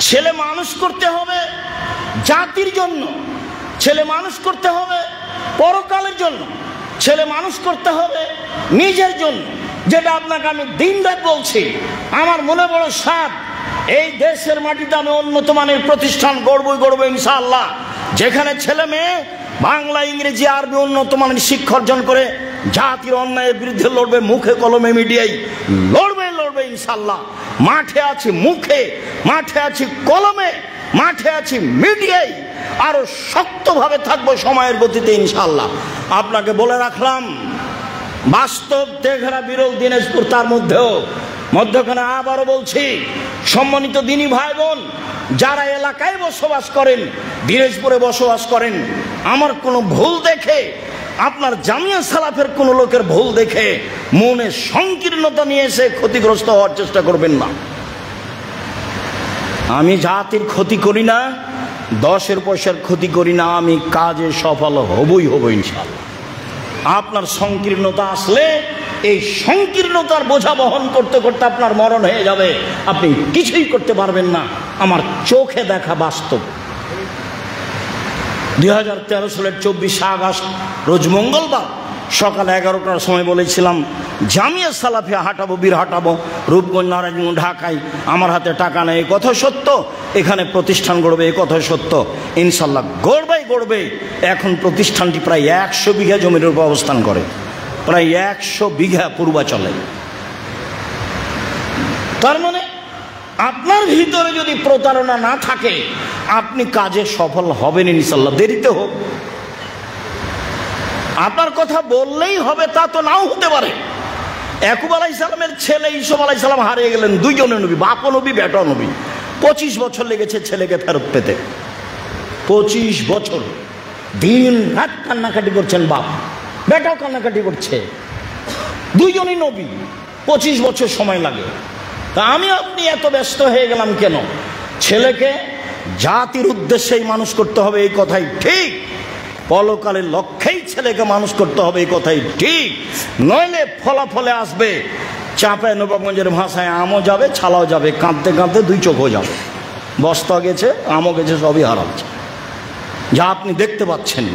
ছেলে মানুষ করতে হবে জাতির জন্য, ছেলে মানুষ করতে হবে পরকালের জন্য, ছেলে মানুষ করতে হবে নিজের জন্য। যেটা আপনাকে আমি দিনরাত বলছি। আমার মনে বড় সাধ, এই দেশের মাটিতে আমি উন্নত মানের প্রতিষ্ঠান গড়বই ইনশাআল্লাহ, যেখানে ছেলে মেয়ে বাংলা, ইংরেজি, আরবি উন্নত মানের শিক্ষা অর্জন করে জাতির অন্যায়ের বিরুদ্ধে লড়বে, মুখে কলমে মিডিয়ায় লড়বে ইনশাআল্লাহ। মাঠে আছি মুখে, মাঠে আছি কলমে, মাঠে আছি মিডিয়ায়, আরো শক্তভাবে থাকবো সময়ের গতিতে ইনশাআল্লাহ। আপনাকে বলে রাখলাম, বাস্তব তেঘরা, বিরল, দিনাজপুর, তার মধ্যখানে আবারও বলছি, সম্মানিত দিনী ভাই বোন, যারা এলাকায় বসবাস করেন, দিনাজপুরে বসবাস করেন, আমার কোনো ভুল দেখে, আপনার জামিয়া সালাফের কোনো লোকের ভুল দেখে মনে সংকীর্ণতা নিয়ে এসে ক্ষতিগ্রস্ত হওয়ার চেষ্টা করবেন না। আমি জাতির ক্ষতি করি না, 10 পয়সার ক্ষতি করি না, আমি কাজে সফল হবই ইনশাআল্লাহ। আপনার সংকীর্ণতা আসলে এই সংকীর্ণতার বোঝা বহন করতে করতে আপনার মরণ হয়ে যাবে, আপনি কিছুই করতে পারবেন না। আমার চোখে দেখা বাস্তব। 2013 সালের 24 আগস্ট রোজ মঙ্গলবার সকাল 11টার সময় বলেছিলাম জামিয়া সালাফিয়া হাঁটাবো, বীর হাঁটাবো, রূপগঞ্জ, নারায়ণগঞ্জ, ঢাকায়। আমার হাতে টাকা নেই, এই কথা সত্য। এখানে প্রতিষ্ঠান গড়বে, এই কথা সত্য। ইনশাল্লাহ গড়বে। এখন প্রতিষ্ঠানটি প্রায় 100 বিঘা জমির উপর অবস্থান করে, প্রায় 100 বিঘা পূর্বাচলে। তার মানে আপনার ভিতরে যদি প্রতারণা না থাকে, আপনি কাজে সফল হবেন ইনশাল্লাহ, দেরিতে হোক। আপনার কথা বললেই হবে তা তো নাও হতে পারে। ইয়াকুব আলাইহিস সালামের ছেলে ইউসুফ আলাইহিস সালাম হারিয়ে গেলেন, দুইজনে নবী, বাপও নবী বেটাও নবী। 25 বছর লেগেছে ছেলেকে ফেরত পেতে। 25 বছর দিন রাত কান্নাকাটি করছেন বাপ, বেটাও কান্নাকাটি করছে, দুইজনই নবী, 25 বছর সময় লাগে। তা আমি আপনি এত ব্যস্ত হয়ে গেলাম কেন? ছেলেকে জাতির উদ্দেশ্যেই মানুষ করতে হবে এই কথাই ঠিক, পরকালের লক্ষ্যেই ছেলেকে মানুষ করতে হবে এই কথাই ঠিক, নইলে ফলাফলে আসবে চাঁপাই নবাবগঞ্জের ভাষায় আমও যাবে ছালাও যাবে, কাঁদতে কাঁদতে দুই চোখও যাবে, বস্তা গেছে আমও গেছে, সবই হারাচ্ছে, যা আপনি দেখতে পাচ্ছেন।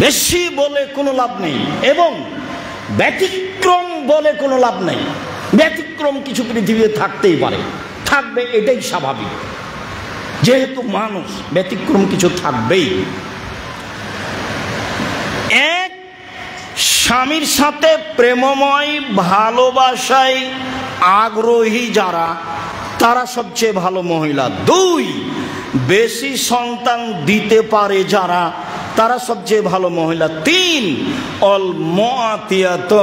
বেশি বলে কোনো লাভ নেই এবং ব্যতিক্রম বলে কোনো লাভ নেই। ব্যতিক্রম কিছু পৃথিবীতে থাকতেই পারে, থাকবে, এটাই স্বাভাবিক, যেহেতু মানুষ, ব্যতিক্রম কিছু থাকবেই। এক, স্বামীর সাথে প্রেমময় ভালোবাসায় আগ্রহী যারা, তারা সবচেয়ে ভালো মহিলা। 2, বেশি সন্তান দিতে পারে যারা, তারা সবচেয়ে ভালো মহিলা। 3, অলমাতিয়াত,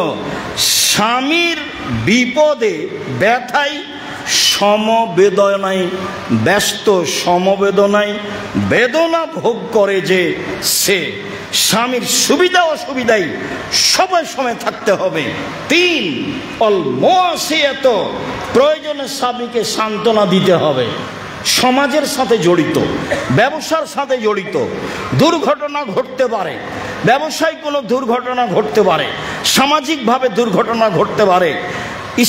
স্বামীর বিপদে ব্যথায় সমবেদনায় ব্যস্ত, সমবেদনায় বেদনা ভোগ করে যে সে, স্বামীর সুবিধা অসুবিধায় সবাই সময় থাকতে হবে। 3, অলমাসিয়াত, প্রয়োজনে স্বামীকে সান্ত্বনা দিতে হবে। সমাজের সাথে জড়িত, ব্যবসার সাথে জড়িত, দুর্ঘটনা ঘটতে পারে, ব্যবসায় কোনো দুর্ঘটনা ঘটতে পারে, সামাজিকভাবে দুর্ঘটনা ঘটতে পারে।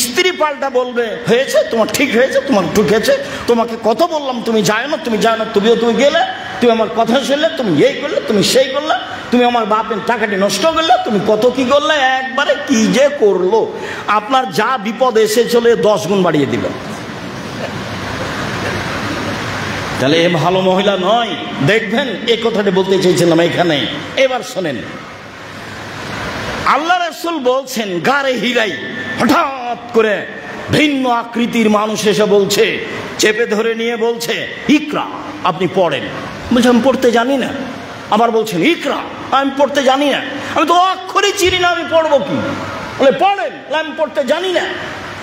স্ত্রী পাল্টা বলবে হয়েছে তোমার, ঠিক হয়েছে তোমার, ঠিক হয়েছে, তোমাকে কত বললাম তুমি যায় না, তুমি যায় না, তুমি গেলে, তুমি আমার কথা শুনলে, তুমি এই করলে, তুমি সেই করলে, তুমি আমার বাপের টাকাটি নষ্ট করলে, তুমি কত কি করলে, একবারে কি যে করলো, আপনার যা বিপদ এসে চলে 10 গুণ বাড়িয়ে দিল। তাহলে এ ভালো মহিলা নয়। দেখবেন এই কথাটি বলতে চেয়েছিলাম এখানে। এবার শোনেন, আল্লাহ রাসূল বলছেন গারে হিরাই হঠাৎ করে ভিন্ন আকৃতির মানুষ এসে বলছে, চেপে ধরে নিয়ে বলছে ইকরা, আপনি পড়েন। বলছে আমি পড়তে জানি না। আবার বলছেন ইকরা, আমি পড়তে জানি না, আমি তো অক্ষরই চিনি না, আমি পড়বো কি? বলে পড়েন, আমি পড়তে জানি না।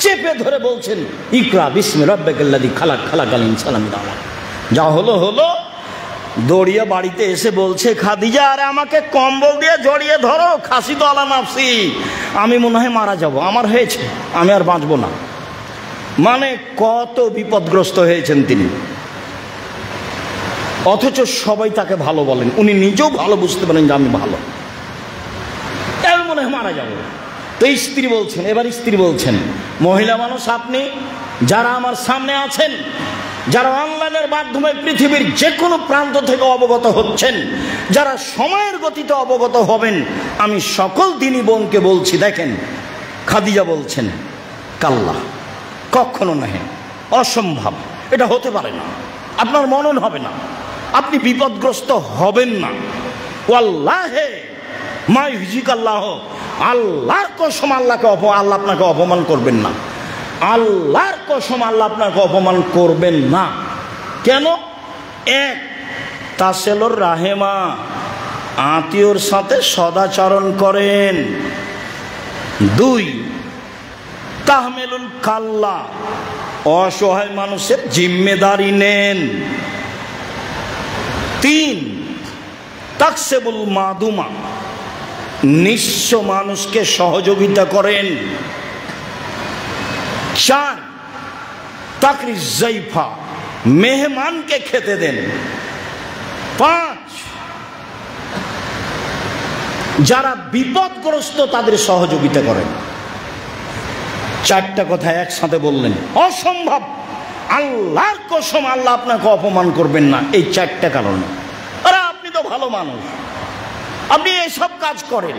চেপে ধরে বলছেন ইকরা বিসমি রাব্বিকাল্লাযী খালাক, খালাকাল ইনসানা মিন আলাক। যা হলো হলো, দৌড়িয়ে বাড়িতে এসে বলছে খাদিজা, আরে আমাকে কম্বল দিয়ে জড়িয়ে ধরো, খাসি তো আলা নাফসি, আমি মনে হয় মারা যাব, আমার হয়েছে, আমি আর বাঁচবো না। মানে কত বিপদগ্রস্ত হয়েছেন তিনি, অথচ সবাই তাকে ভালো বলেন, উনি নিজেও ভালো বুঝতে পারেন যে আমি ভালো, আমি মনে হয় মারা যাব। তো স্ত্রী বলছেন, এবার স্ত্রী বলছেন, মহিলা মানুষ আপনি যারা আমার সামনে আছেন, যারা অনলাইনের মাধ্যমে পৃথিবীর যে কোনো প্রান্ত থেকে অবগত হচ্ছেন, যারা সময়ের গতিতে অবগত হবেন, আমি সকল দিনী বোনকে বলছি, দেখেন খাদিজা বলছেন কাল্লা, কখনো নহে, অসম্ভব, এটা হতে পারে না, আপনার মনন হবে না, আপনি বিপদগ্রস্ত হবেন না। ওয়াল্লাহে মা ইউজিকাল্লাহ, আল্লাহর কসম, আল্লাহ আপনাকে অপমান করবেন না, আল্লাহর কসম আল্লাহ আপনাকে অপমান করবেন না। কেন? 1, তাসেলুর রাহেমা, আত্মীয়র সাথে সদাচরণ করেন। 2, তাহমেলুল কাল্লা, অসহায় মানুষের জিম্মেদারি নেন। 3, তাকসেবুল মাদুমা, নিঃস্ব মানুষকে সহযোগিতা করেন। 4, তাকরি জাইফা, মেহমানকে খেতে দেন। 5, যারা বিপদগ্রস্ত তাদের সহযোগিতা করেন। 4টা কথা একসাথে বললেন, অসম্ভব, আল্লাহর কসম আল্লাহ আপনাকে অপমান করবেন না, এই 4টা কারণে। আরে আপনি তো ভালো মানুষ, আপনি এইসব কাজ করেন।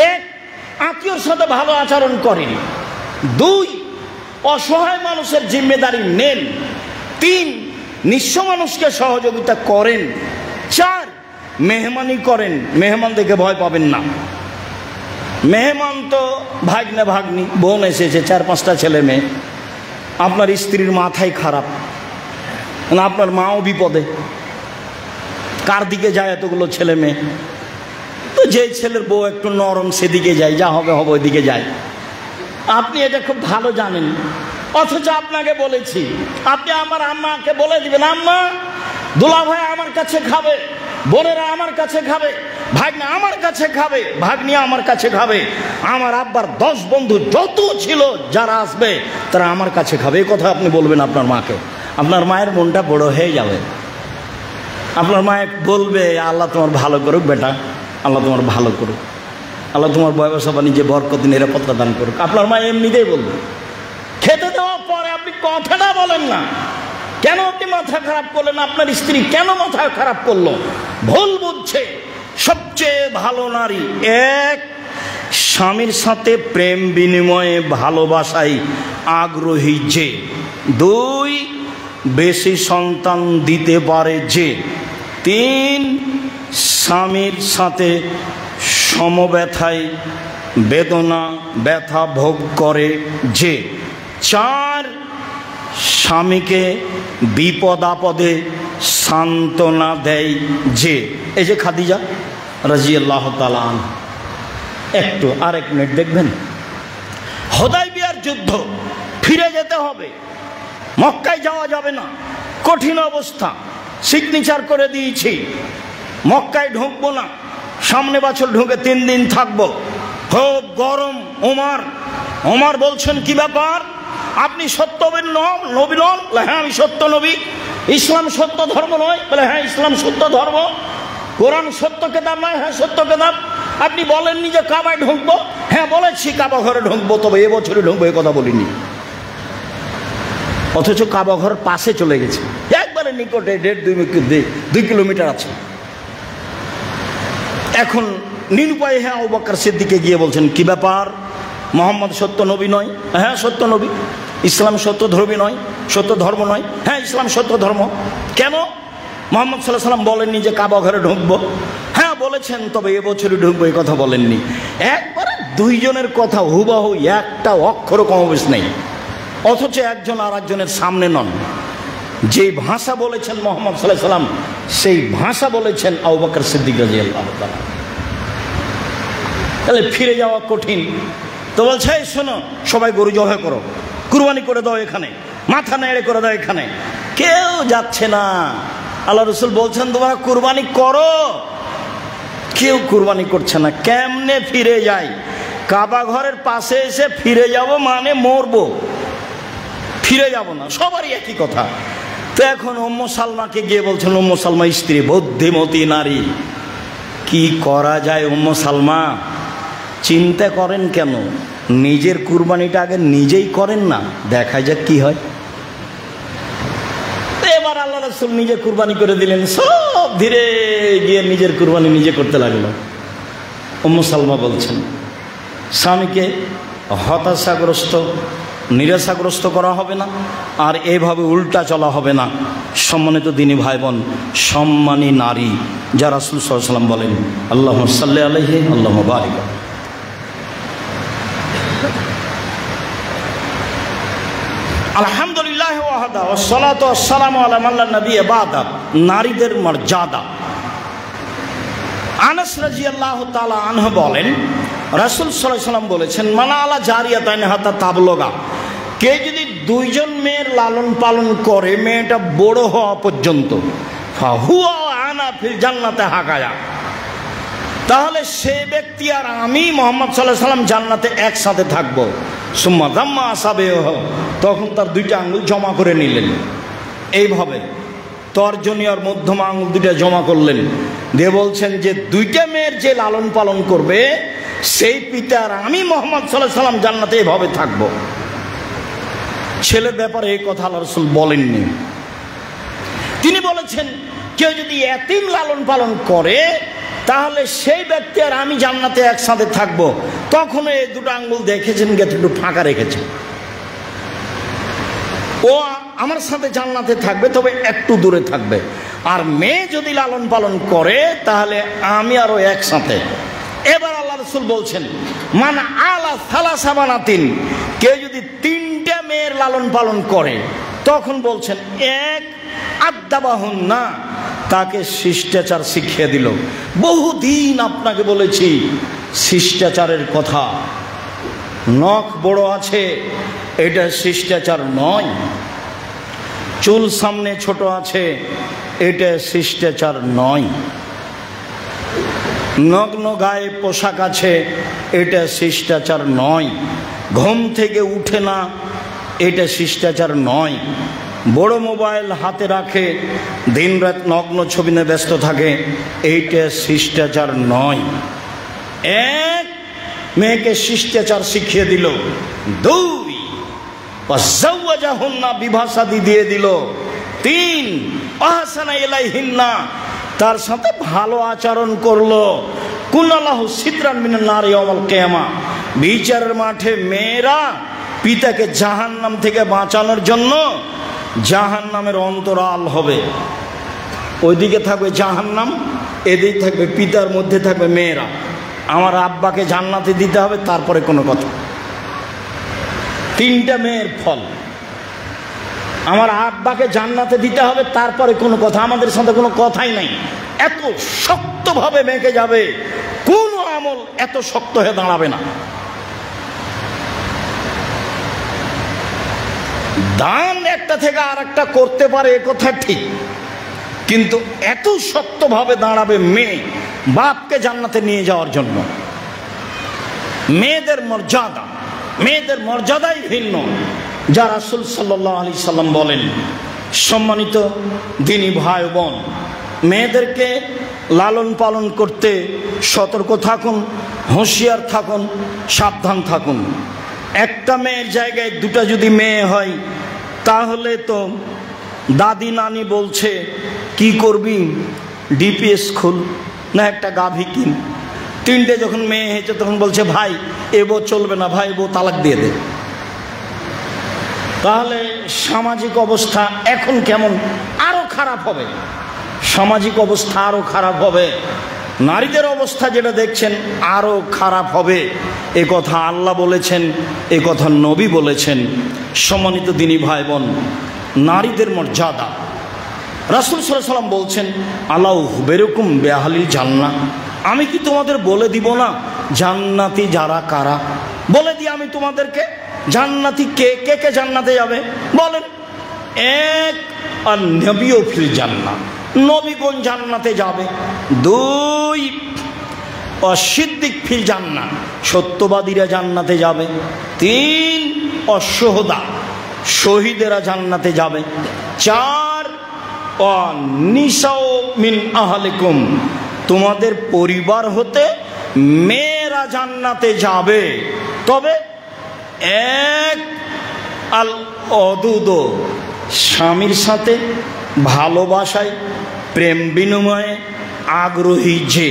1, আত্মীয়র সাথে ভালো আচরণ করেন। 2, অসহায় মানুষের জিম্মেদারি নেন। 3, নিঃস্ব মানুষকে সহযোগিতা করেন। 4, মেহমানি করেন, মেহমান দেখে ভয় পাবেন না। মেহমান তো ভাগ্নে ভাগ্নি, বোন এসেছে, 4-5টা ছেলে মেয়ে, আপনার স্ত্রীর মাথায় খারাপ, আপনার মাও বিপদে, কার দিকে যায় এতগুলো ছেলে মেয়ে? যে ছেলের বউ একটু নরম সেদিকে যায়, যা হবে হবে ওইদিকে যায়। আপনি এটা খুব ভালো জানেন, অথচ আপনাকে বলেছি, আপনি আমার আম্মাকে বলে দিবেন, আম্মা দুলা ভাই আমার কাছে খাবে, বোনেরা আমার কাছে খাবে, ভাগ্না আমার কাছে খাবে, ভাগ্নি আমার কাছে খাবে, আমার আব্বার 10 বন্ধু যত ছিল যারা আসবে তারা আমার কাছে খাবে। এই কথা আপনি বলবেন আপনার মাকে। আপনার মায়ের মনটা বড় হয়ে যাবে। আপনার মায়ে বলবে, আল্লাহ তোমার ভালো করুক বেটা, আল্লাহ তোমার ভালো করুক, আল্লাহ তোমার ব্যবসা বাণিজ্যে বরকত নিরাপত্তা দান করুক। আপনার মা এমনিতেই বলবে। খেতে দেওয়ার পরে আপনি কথাটা বলেন না, কেন আপনি মাথা খারাপ করলেন, আপনার স্ত্রী কেন মাথা খারাপ করলো? ভুল বুঝছে। সবচেয়ে ভালো নারী, এক, স্বামীর সাথে প্রেম বিনিময়ে ভালোবাসায় আগ্রহী যে, 2, বেশি সন্তান দিতে পারে যে, 3, স্বামীর সাথে সমব্যথায় ব্যথা ভোগ করে যে, 4, স্বামীকে বিপদ আপদে সান্ত্বনা দেয় যে। এই যে খাদিজা রাদিয়াল্লাহু তাআলা আনহা। একটু আরেক মিনিট দেখবেন, হুদায়বিয়ার যুদ্ধ, ফিরে যেতে হবে, মক্কায় যাওয়া যাবে না, কঠিন অবস্থা, সিগনেচার করে দিয়েছি, মক্কায় ঢুকবো না, সামনে বছর ঢুকে 3 দিন থাকবো, খুব গরম। ওমর বলছেন, কি ব্যাপার, আপনি সত্যবের নবী নন? হ্যাঁ আমি সত্য নবী। ইসলাম সত্য ধর্ম নয়? বলে হ্যাঁ ইসলাম সত্য ধর্ম। কোরআন সত্য কেতাব নয়? হ্যাঁ সত্য কেতাব। আপনি বলেননি যে কাবায় ঢুকবো? হ্যাঁ বলেছি কাবা ঘরে ঢুকবো, তবে এবছরই ঢুকবো, এ কথা বলিনি। অথচ কাবা ঘর পাশে চলে গেছে, একবারে নিকটে, 1.5-2 কিলোমিটার আছে। এখন নিরুপায় হ্যাঁ আবু বকর সিদ্দিকে গিয়ে বলছেন, কি ব্যাপার, মোহাম্মদ সত্য নবী নয়? হ্যাঁ সত্য নবী। ইসলাম সত্য ধর্মী নয়, সত্য ধর্ম নয়? হ্যাঁ ইসলাম সত্য ধর্ম। কেন? মোহাম্মদ সাল্লাল্লাহু আলাইহি ওয়াসাল্লাম বলেননি যে কাবা ঘরে ঢুকবো? হ্যাঁ বলেছেন, তবে এবছরই ঢুকবো, এই কথা বলেননি। একবারে 2 জনের কথা হুবহু, একটা অক্ষর কমবেশ নেই। অথচ একজন আর একজনের সামনে নন। যে ভাষা বলেছেন মোহাম্মদ সাল্লাল্লাহু আলাইহি ওয়াসাল্লাম, সেই ভাষা বলেছেন আবু বকর সিদ্দিক রাদিয়াল্লাহু তাআলা। তাহলে ফিরে যাওয়া কঠিন। তো বলছে, শোনো, সবাই গরু জবাই করো, কুরবানি করে দাও, এখানে মাথা নেড়ে করে দাও, এখানে কেউ যাচ্ছে না। আল্লাহ রাসূল বলছেন, তোমরা কুরবানি করো, কেউ কুরবানি করছে না। কেমনে ফিরে যাই? কাবা ঘরের পাশে এসে ফিরে যাব মানে মরবো, ফিরে যাব না, সবারই একই কথা। তো এখন উম্মু সালমাকে গিয়ে বলছেন, উম্মু সালমা স্ত্রী, বুদ্ধিমতী নারী, কি করা যায় উম্মু সালমা? চিন্তা করেন কেন, নিজের কুরবানিটা আগে নিজেই করেন না, দেখা যাক কি হয়। এবার আল্লাহ রাসূল নিজে কুরবানি করে দিলেন, সব ধীরে গিয়ে নিজের কুরবানি নিজে করতে লাগলো। উম্মু সালমা বলছেন, স্বামীকে হতাশাগ্রস্ত, নিরাশাগ্রস্ত করা হবে না, আর এইভাবে উল্টা চলা হবে না। সম্মানিত দিনী ভাই বোন, সম্মানী নারী যা রাসূল সাল্লাল্লাহু আলাইহি ওয়াসাল্লাম বলেন, আল্লাহুম্মা সাল্লি আলাইহি আল্লাহুম্মা বারিক। আলহামদুলিল্লাহ ওয়াহদা ওয়াসসালাতু ওয়াসসালামু আলা মান লা নাবিয়্যা বা'দা। নারীদের মর্যাদা। আনাস রাদিয়াল্লাহু তাআলা আনহু বলেন, রাসূল সাল্লাল্লাহু আলাইহি ওয়াসাল্লাম বলেছেন, মানা আলা জারিয়াতাইন হাত্তা তাবলুগা, কে যদি 2 জন মেয়ের লালন পালন করে মেয়েটা বড় হওয়া পর্যন্ত, ফাহুয়া আনা ফিল জান্নাতে হাকায়া, তাহলে সে ব্যক্তি আর আমি মুহাম্মদ সাল্লাল্লাহু আলাইহি ওয়াসাল্লাম জান্নাতে একসাথে থাকবো। সুম্মা দাম্মা আসাবেহ, তখন তার 2টা আঙ্গুল জমা করে নিলেন, এইভাবে তর্জনী আর মধ্যমা আঙ্গুল 2টা জমা করলেন, দিয়ে বলছেন যে 2টা মেয়ের যে লালন পালন করবে সেই পিতার আমি মুহাম্মদ সাল্লাল্লাহু আলাইহি ওয়াসাল্লাম জান্নাতে এভাবে থাকবো। ছেলের ব্যাপারে এই কথা আল্লাহ রাসূল বলেননি। তিনি বলেছেন, কেউ যদি এতিম লালন পালন করে তাহলে সেই ব্যক্তি আর আমি জান্নাতে একসাথে থাকবো। তখন এই 2টা আঙ্গুল দেখেছেন একটু ফাঁকা রেখেছে, ও আমার সাথে জান্নাতে থাকবে, তবে একটু দূরে থাকবে। আর মেয়ে যদি লালন পালন করে তাহলে আমি আরো একসাথে। এবার আল্লাহ রাসূল বলছেন, মান আলা সালাসা বানাতিন, কেউ যদি 3টা মেয়ের লালন পালন করে, তখন বলছেন, 1 আদাবাহুন না, তাকে শিষ্টাচার শিখিয়ে দিল। বহুদিন আপনাকে বলেছি শিষ্টাচারের কথা। নখ বড় আছে, এটা শিষ্টাচার নয়। চুল সামনে ছোট আছে, এটা শিষ্টাচার নয়। নগ্ন গায়ে পোশাক আছে, এটা শিষ্টাচার নয়। ঘুম থেকে উঠে না, এটা শিষ্টাচার নয়। বড় মোবাইল হাতে রাখে, দিনরাত নগ্ন ছবি নিয়ে ব্যস্ত থাকে, এইটা শিষ্টাচার নয়। এক, মেয়েকে শিষ্টাচার শিখিয়ে দিল। দুই, ওয়াজাওয়াজাহুন্না, বিবাহ শাদী দিয়ে দিল। তিন, আহসানা ইলাইহিন্না, তার সাথে ভালো আচরণ করলো। কুনাল্লাহু সিতরান মিনান নার ইয়াউমাল কিয়ামা, বিচারের মাঠে মেয়েরা পিতাকে জাহান্নাম থেকে বাঁচানোর জন্য জাহান্নামের অন্তরাল হবে। ওইদিকে থাকবে জাহান্নাম, এদিকে থাকবে পিতার মধ্যে থাকবে মেয়েরা। আমার আব্বাকে জান্নাতে দিতে হবে, তারপরে কোনো কথা। তিনটা মেয়ের ফল, আমার আব্বাকে জান্নাতে দিতে হবে, তারপরে কোনো কথা। আমাদের সাথে কোনো কথাই নাই। এত শক্তভাবে মেয়েকে যাবে, কোনো আমল এত শক্ত হয়ে দাঁড়াবে না। দান একটা থেকে আর একটা করতে পারে, এ কথা ঠিক, কিন্তু এত শক্তভাবে দাঁড়াবে মেয়ে বাপকে জান্নাতে নিয়ে যাওয়ার জন্য। মেয়েদের মর্যাদা, মেয়েদের মর্যাদাই ভিন্ন। যা রাসূল সাল্লাল্লাহু আলাইহি সাল্লাম বলেন, সম্মানিত দিনী ভাই বোন, মেয়েদেরকে লালন পালন করতে সতর্ক থাকুন, হুঁশিয়ার থাকুন, সাবধান থাকুন। একটা মেয়ের জায়গায় দুটা যদি মেয়ে হয়, তাহলে তো দাদি নানি বলছে কি করবি, ডিপিএস খুল না একটা গাভী কিন। তিনটে যখন মেয়ে হয়েছে তখন বলছে ভাই এ বউ চলবে না, ভাই বউ তালাক দিয়ে দে। তাহলে সামাজিক অবস্থা এখন কেমন, আরো খারাপ হবে। সামাজিক অবস্থা আরো খারাপ হবে, নারীদের অবস্থা যেটা দেখছেন আরো খারাপ হবে। এ কথা আল্লাহ বলেছেন, এ কথা নবী বলেছেন। সম্মানিত দিনী ভাই বোন, নারীদের মর্যাদা, রাসূল সাল্লাল্লাহু আলাইহি ওয়াসাল্লাম বলছেন, আলাউ বেরকুম বেআহলিল জান্নাহ, আমি কি তোমাদের বলে দিব না জান্নাতি যারা কারা? বলে দিই আমি তোমাদেরকে, জান্নাতি কে কে কে জান্নাতে যাবে বলেন। এক, আর নবীও ফিল জান্নাহ, নবীগণ জান্নাতে যাবে। দুই, অসিদ্দিক ফিল জান্নাহ, সত্যবাদীরা জান্নাতে যাবে। তিন, অশুহাদা, শহীদেরা জান্নাতে যাবে। চার, অনিসাও মিন আহলিকুম, তোমাদের পরিবার হতে মেয়েরা জান্নাতে যাবে। তবে এক, আল অদুদ, স্বামীর সাথে ভালোবাসায় প্রেম বিনিময়ে আগ্রহী যে।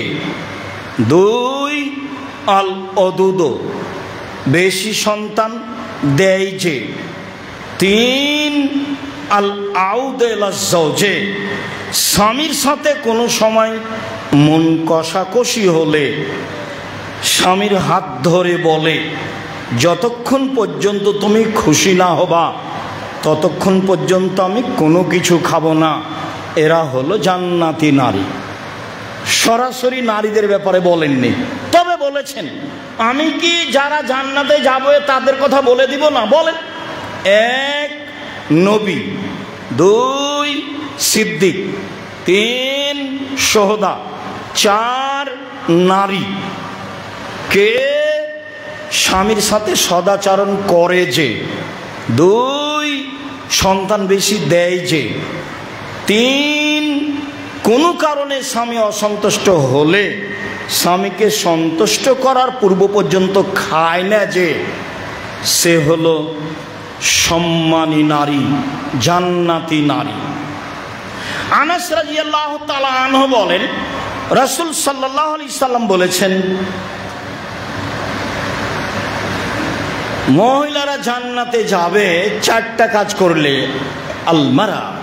দুই, আল অদুদ, বেশি সন্তান দেয় যে। তিন, আল আউদেলা জওজে, স্বামীর সাথে কোনো সময় মন কষাকষি হলে স্বামীর হাত ধরে বলে, যতক্ষণ পর্যন্ত তুমি খুশি না হবা ততক্ষণ পর্যন্ত আমি কোনো কিছু খাবো না। এরা হলো জান্নাতি নারী। সরাসরি নারীদের ব্যাপারে বলেননি, তবে বলেছেন আমি কি যারা জান্নাতে যাবে তাদের কথা বলে দিব না? বলেন। এক, নবী। দুই, সিদ্দিক। তিন, শুহাদা। চার, নারী। কে স্বামীর সাথে সদাচরণ করে যে। দুই, সন্তান বেশি দেয় যে। তিন, কোনো কারণে স্বামী অসন্তুষ্ট হলে স্বামীকে সন্তুষ্ট করার পূর্ব পর্যন্ত খায় না যে, সে হলো সম্মানী নারী, জান্নাতি নারী। আনাস রাদিয়াল্লাহু তাআলা আনহু বলেন, রাসূল সাল্লাল্লাহু আলাইহি সাল্লাম বলেছেন, মহিলারা জান্নাতে যাবে চারটা কাজ করলে। আল মারাত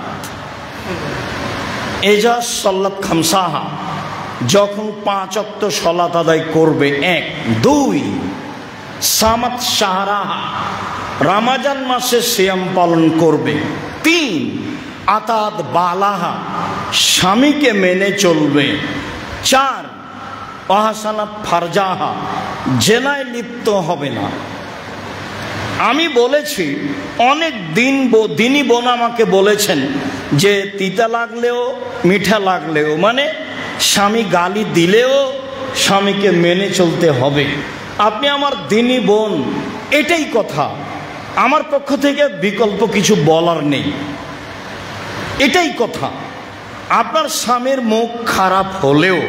এজা সাল্লাত খামসাহা, যখন 5 ওয়াক্ত সালাত আদায় করবে। এক। দুই, সামাত শাহরাহা, রমজান মাসে সিয়াম পালন করবে। তিন, আতাত বালাহা, স্বামীকে মেনে চলবে। 4 ওয়াহসানাত ফারজাহা, জেনায় লিপ্ত হবে না। আমি বলেছি অনেক দিনই বোন আমাকে বলেছেন যে তিতা লাগলেও মিঠা লাগলেও, মানে স্বামী গালি দিলেও স্বামীকে মেনে চলতে হবে। আপনি আমার দিনী বোন, এটাই কথা। আমার পক্ষ থেকে বিকল্প কিছু বলার নেই, এটাই কথা। আপনার স্বামীর মুখ খারাপ হলেও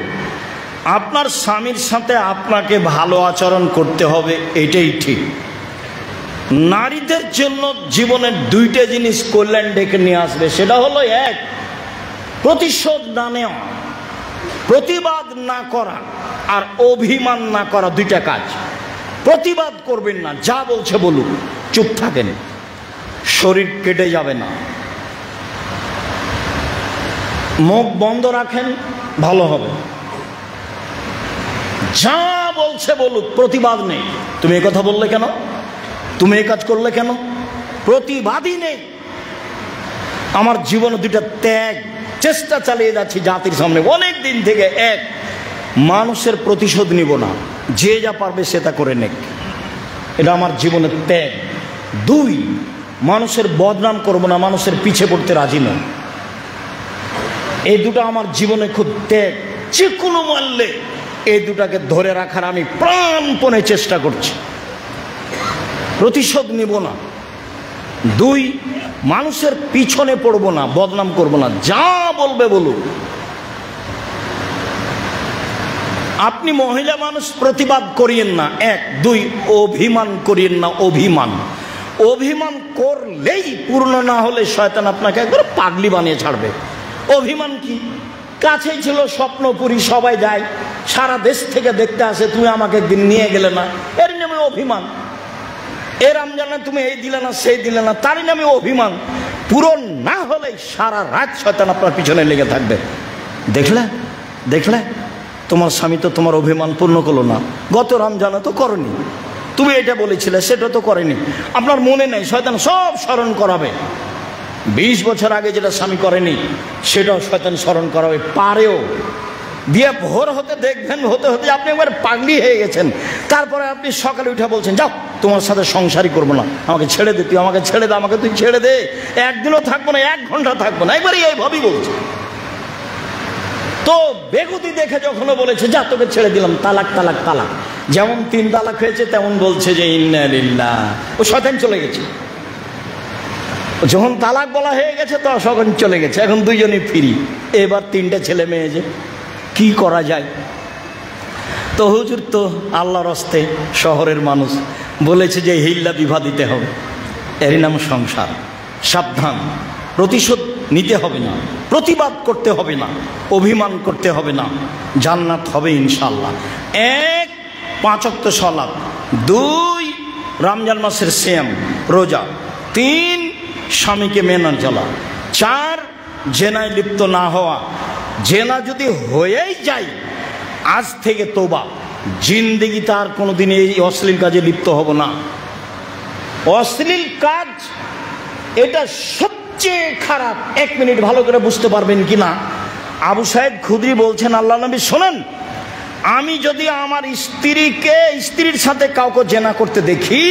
আপনার স্বামীর সাথে আপনাকে ভালো আচরণ করতে হবে, এটাই ঠিক। নারীদের জন্য জীবনের 2টা জিনিস কল্যাণ ডেকে নিয়ে আসবে, সেটা হলো 1 প্রতিশোধ না নেওয়া, প্রতিবাদ না করা, আর অভিমান না করা। 2টা কাজ। প্রতিবাদ করবেন না, যা বলছে বলুক, চুপ থাকেন, শরীর কেটে যাবে না। মুখ বন্ধ রাখেন, ভালো হবে। যা বলছে বলুক, প্রতিবাদ নেই। তুমি এই কথা বললে কেন, তুমি এই কাজ করলে কেন, প্রতিবাদই নেই। আমার জীবনে 2টা ত্যাগ, চেষ্টা চালিয়ে যাচ্ছি জাতির সামনে অনেক দিন থেকে। 1 মানুষের প্রতিশোধ নিব না, যে যা পারবে সে তা করে নেক, এটা আমার জীবনের ত্যাগ। 2 মানুষের বদনাম করব না, মানুষের পিছে পড়তে রাজি নয়। এই 2টা আমার জীবনে খুব ত্যাগ। যে কোনো মূল্যে এই 2টাকে ধরে রাখার আমি প্রাণপণে চেষ্টা করছি। প্রতিশোধ নিব না। 2 মানুষের পিছনে পড়ব না, বদনাম করব না, যা বলবে বলুক। আপনি মহিলা মানুষ, প্রতিবাদ করিয়েন না। 1 2 অভিমান করিয়েন না। অভিমান করলেই পূর্ণ না হলে শয়তান আপনাকে একবার পাগলি বানিয়ে ছাড়বে। অভিমান কি? কাছেই ছিল স্বপ্নপুরী, সবাই যায়, সারা দেশ থেকে দেখতে আসে, তুমি আমাকে একদিন নিয়ে গেলে না, এর নামে অভিমান। এর রমজানে তুমি এই দিলে না, সেই দিলে না, তারই নামে অভিমান। পূরণ না হলে সারা রাত শয়তান আপনার পিছনে লেগে থাকবে। দেখলে তোমার স্বামী তো তোমার অভিমান পূর্ণ করলো না, গত রমজানে তো করনি, তুমি এটা বলেছিলে, সেটা তো করেনি, আপনার মনে নেই, শয়তান সব স্মরণ করাবে। 20 বছর আগে যেটা স্বামী করেনি সেটাও শয়তান স্মরণ করাবে, পারেও দিয়ে ভোর হতে দেখবেন, হতে হতে আপনি একবার পাগলি হয়ে গেছেন। তারপরে আপনি সকালে উঠে বলছেন, যাও তোমার সাথে সংসারই করবো না, আমাকে ছেড়ে দে, তুই আমাকে ছেড়ে দে, আমাকে তুই ছেড়ে দে, 1 দিনও থাকবো না, 1 ঘন্টা থাকবো না, একবারই এইভাবেই বলছে। তো বেগুতি দেখে যখন বলেছে, যা তোকে ছেড়ে দিলাম, তালাক, যেমন 3 তালাক হয়েছে তেমন বলছে যে ইন্না লিল্লাহ, ও শয়তান চলে গেছে। যখন তালাক বলা হয়ে গেছে তো সকল চলে গেছে, এখন 2জনই ফ্রি। এবার 3টে ছেলে মেয়ে, যে কি করা যায়? তো হুজুর তো আল্লাহর হস্তে শহরের মানুষ বলেছে যে হিল্লা বিবাহ দিতে হবে, এরই নাম সংসার। সাবধান, প্রতিশোধ নিতে হবে না, প্রতিবাদ করতে হবে না, অভিমান করতে হবে না, জান্নাত হবে ইনশাআল্লাহ। 1 5 ওয়াক্ত সালাত, 2 রমজান মাসের সিয়াম রোজা, 3 স্বামীকে মেনে চলা, 4 জেনায় লিপ্ত না হওয়া। জেনা যদি হয়েই যায়, আজ থেকে তওবা, জিন্দেগি তার কোনোদিন এই অশ্লীল কাজে লিপ্ত হব না। অশ্লীল কাজ এটা সবচেয়ে খারাপ। 1 মিনিট ভালো করে বুঝতে পারবেন কিনা, আবু সাইদ খুদরি বলছেন, আল্লাহ নবী শোনেন, আমি যদি আমার স্ত্রীর সাথে কাউকে জেনা করতে দেখি,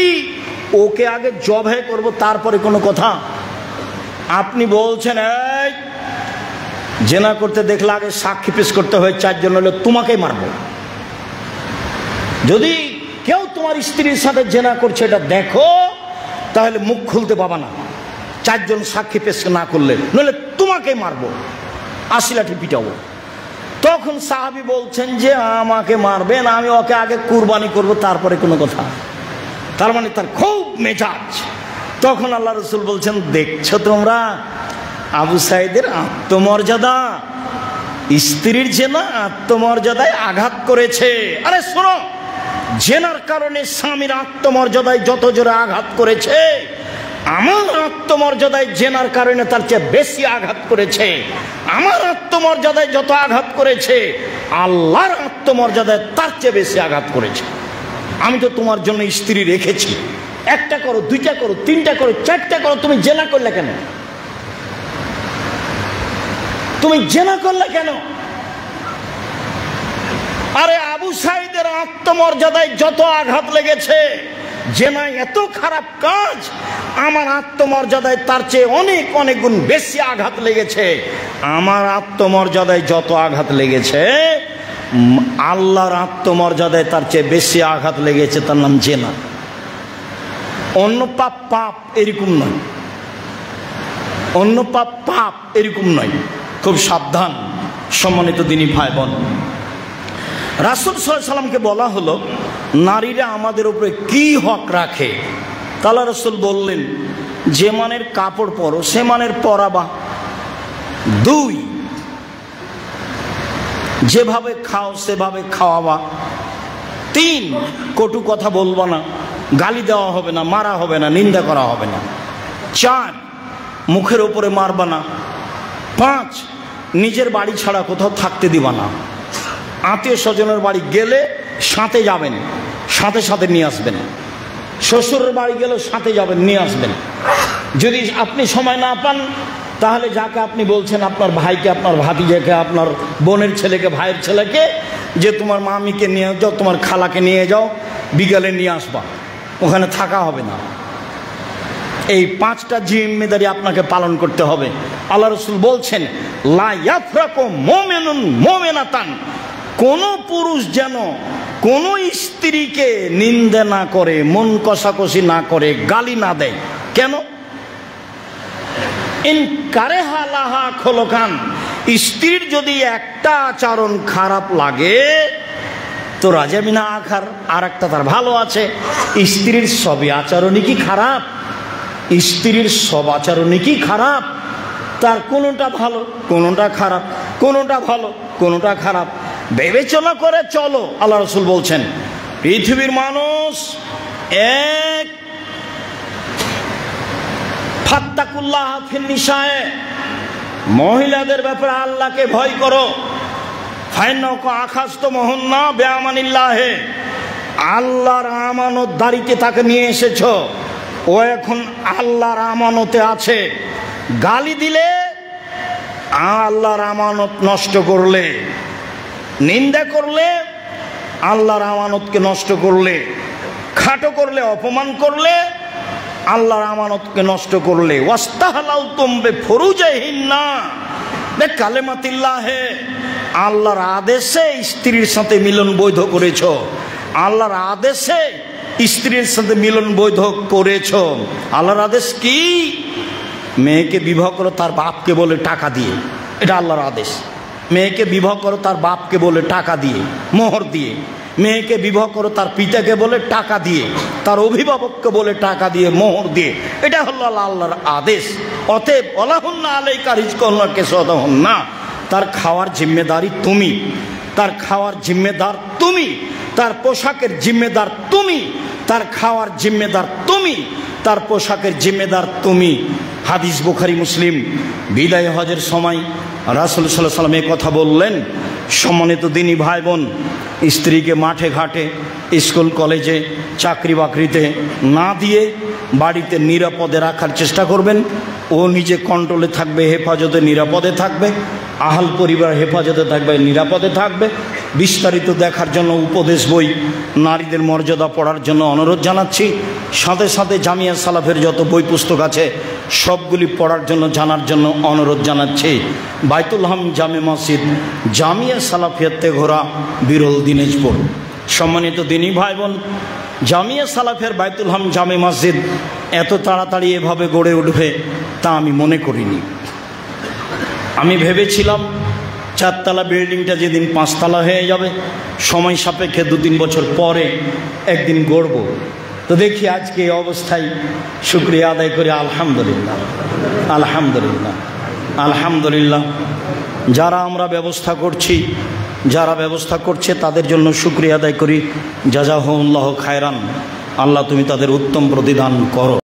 ওকে আগে জবে করব, তারপরে কোনো কথা। আপনি বলছেন এই জেনা করতে দেখলে আগে সাক্ষী পেশ করতে হয় 4 জন, হলে তোমাকেই মারবো। যদি কেউ তোমার স্ত্রীর সাথে জেনা করছে এটা দেখো, তাহলে মুখ খুলতে পাবা না 4 জন সাক্ষী পেশ না করলে, নইলে তোমাকেই মারবো, 80 লাঠি পিটাবো। তখন সাহাবী বলছেন যে আমাকে মারবেন, আমি ওকে আগে কুরবানি করব, তারপরে কোনো কথা। তার মানে তার খুব মেজাজ। তখন আল্লাহ রসুল বলছেন, দেখছো তোমরা আবু সাইদের আত্মমর্যাদা, স্ত্রীর জেনা আত্মমর্যাদায় আঘাত করেছে। আরে শোনো, জেনার কারণে স্বামীর আত্মমর্যাদায় যত জোরে আঘাত করেছে, আমার আত্মমর্যাদায় জেনার কারণে তার চেয়ে বেশি আঘাত করেছে। আমার আত্মমর্যাদায় যত আঘাত করেছে, আল্লাহর আত্মমর্যাদায় তার চেয়ে বেশি আঘাত করেছে। আমি তো তোমার জন্য স্ত্রী রেখেছি, 1টা করো, 2টা করো, 3টা করো, 4টা করো, তুমি জেনা করলে কেন? তুমি জেনা করলে কেন? আরে আবু সাঈদের আত্মমর্যাদায় যত আঘাত লেগেছে, জেনা এত খারাপ কাজ, আমার আত্মমর্যাদায় তার চেয়ে অনেক অনেক গুণ বেশি আঘাত লেগেছে। আমার আত্মমর্যাদায় যত আঘাত লেগেছে, আল্লাহর আত্মমর্যাদায় তার চেয়ে বেশি আঘাত লেগেছে, তার নাম জেনা। অন্য পাপ পাপ এরকম নয়, অন্য পাপ পাপ এরকম নয়। খুব সাবধান সম্মানিত দিনী ভাই বোন। রাসূল সাল্লাল্লাহু আলাইহি ওয়াসাল্লামকে বলা হলো নারীরা আমাদের উপরে কি হক রাখে। তাআলা রাসূল বললেন, যে মানের কাপড় পরো সে মানের পরাবা। 2, যেভাবে খাও সেভাবে খাওয়াবা। 3, কটু কথা বলবা না, গালি দেওয়া হবে না, মারা হবে না, নিন্দা করা হবে না। 4, মুখের উপরে মারবা না। 5, নিজের বাড়ি ছাড়া কোথাও থাকতে দিবা না। আত্মীয় স্বজনের বাড়ি গেলে সাথে যাবেন, সাথে সাথে নিয়ে আসবেন। শ্বশুরের বাড়ি গেলেও সাথে যাবেন, নিয়ে আসবেন। যদি আপনি সময় না পান, তাহলে যাকে আপনি বলছেন, আপনার ভাইকে, আপনার ভাতিজাকে, আপনার বোনের ছেলেকে, ভাইয়ের ছেলেকে, যে তোমার মামিকে নিয়ে যাও, তোমার খালাকে নিয়ে যাও, বিকালে নিয়ে আসবা, ওখানে থাকা হবে না। এই 5টা জিম্মেদারি আপনাকে পালন করতে হবে। আল্লাহ রাসূল বলছেন, লা ইয়াফরাকু মুমিনুন মুমিনাতান, কোন পুরুষ যেন কোন স্ত্রীকে নিন্দা না করে, মন কষাকষি না করে, গালি না দেয়। কেন? ইন কারেহা লাহা খলকান, স্ত্রীর যদি একটা আচরণ খারাপ লাগে তো রাজামিনা আখার, আর একটা তার ভালো আছে। স্ত্রীর সবই আচরণই কি খারাপ? স্ত্রীর সব আচরণই কি খারাপ? তার কোনোটা ভালো, কোনোটা খারাপ, কোনোটা ভালো, কোনোটা খারাপ, বিবেচনা করে চলো। আল্লাহ রাসূল বলছেন, পৃথিবীর মানুষ এক, ফাত্তাকুল্লাহ ফিন নিসায়ে, মহিলাদের ব্যাপারে আল্লাহকে ভয় করো। ফাইন্নাকা আখাযতুমুহুন্না বিআমানিল্লাহি, আল্লাহর আমানতদারিতে তাকে নিয়ে এসেছো, ও এখন আল্লাহর আমানতে আছে। গালি দিলে, আল্লাহর আমানত নষ্ট করলে, নিন্দা করলে, আল্লাহর আমানতকে নষ্ট করলে, খাটো করলে, অপমান করলে, আল্লাহর আমানতকে নষ্ট করলে। ওয়াস্তাহলালতুম বিফুরুজিহিন্না বিকালিমাতিল্লাহি, আল্লাহর আদেশে স্ত্রীর সাথে মিলন বৈধ করেছো, আল্লাহর আদেশে স্ত্রীর সাথে মিলন বৈধ করেছ। আল্লাহর আদেশ কি? মেয়েকে বিবাহ করো তার বাপকে বলে টাকা দিয়ে, এটা আল্লাহর আদেশ। মেয়েকে বিবাহ করো তার বাপকে বলে টাকা দিয়ে, মোহর দিয়ে। মেয়েকে বিবাহ করো তার পিতাকে বলে টাকা দিয়ে, তার অভিভাবককে বলে টাকা দিয়ে, মোহর দিয়ে। এটা হলো আল্লাহর আদেশ। অতএব ওয়ালাহুন্না আলাইকা রিজকুহুন্না কিসাওতাহুন্না, তার খাওয়ার জিম্মেদারি তুমি, তার খাওয়ার জিম্মেদার তুমি, তার পোশাকের জিম্মেদার তুমি, তার খাওয়ার জিম্মেদার তুমি, তার পোশাকের জিম্মেদার তুমি। হাদিস বুখারী মুসলিম। বিদায় হজের সময় রাসূল সাল্লাল্লাহু আলাইহি ওয়াসাল্লাম এই কথা বললেন। সম্মানিত দিনী ভাই বোন, স্ত্রীকে মাঠে ঘাটে, স্কুল কলেজে, চাকরি বাকরিতে না দিয়ে বাড়িতে নিরাপদে রাখার চেষ্টা করবেন। ও নিজে কন্ট্রোলে থাকবে, হেফাজতে নিরাপদে থাকবে, আহাল পরিবার হেফাজতে থাকবে, নিরাপদে থাকবে। বিস্তারিত দেখার জন্য উপদেশ বই নারীদের মর্যাদা পড়ার জন্য অনুরোধ জানাচ্ছি। সাথে সাথে জামিয়া সালাফের যত বই পুস্তক আছে সবগুলি পড়ার জন্য, জানার জন্য অনুরোধ জানাচ্ছি। বাইতুল হাম জামে মসজিদ, জামিয়া সালাফিয়াতে ঘোরা, বিরল, দিনাজপুর। সম্মানিত দিনী ভাই বোন, জামিয়া সালাফের বাইতুল হাম জামে মসজিদ এত তাড়াতাড়ি এভাবে গড়ে উঠবে তা আমি মনে করিনি। আমি ভেবেছিলাম 4তলা বিল্ডিংটা যেদিন 5তলা হয়ে যাবে, সময় সাপেক্ষে 2-3 বছর পরে একদিন গড়ব। তো দেখি আজকে এই অবস্থায়, শুকরিয়া আদায় করি। আলহামদুলিল্লাহ, আলহামদুলিল্লাহ, আলহামদুলিল্লাহ। যারা আমরা ব্যবস্থা করছি, যারা ব্যবস্থা করছে তাদের জন্য শুকরিয়া আদায় করি। জাযাহুমুল্লাহু খায়রান। আল্লাহ তুমি তাদের উত্তম প্রতিদান করো।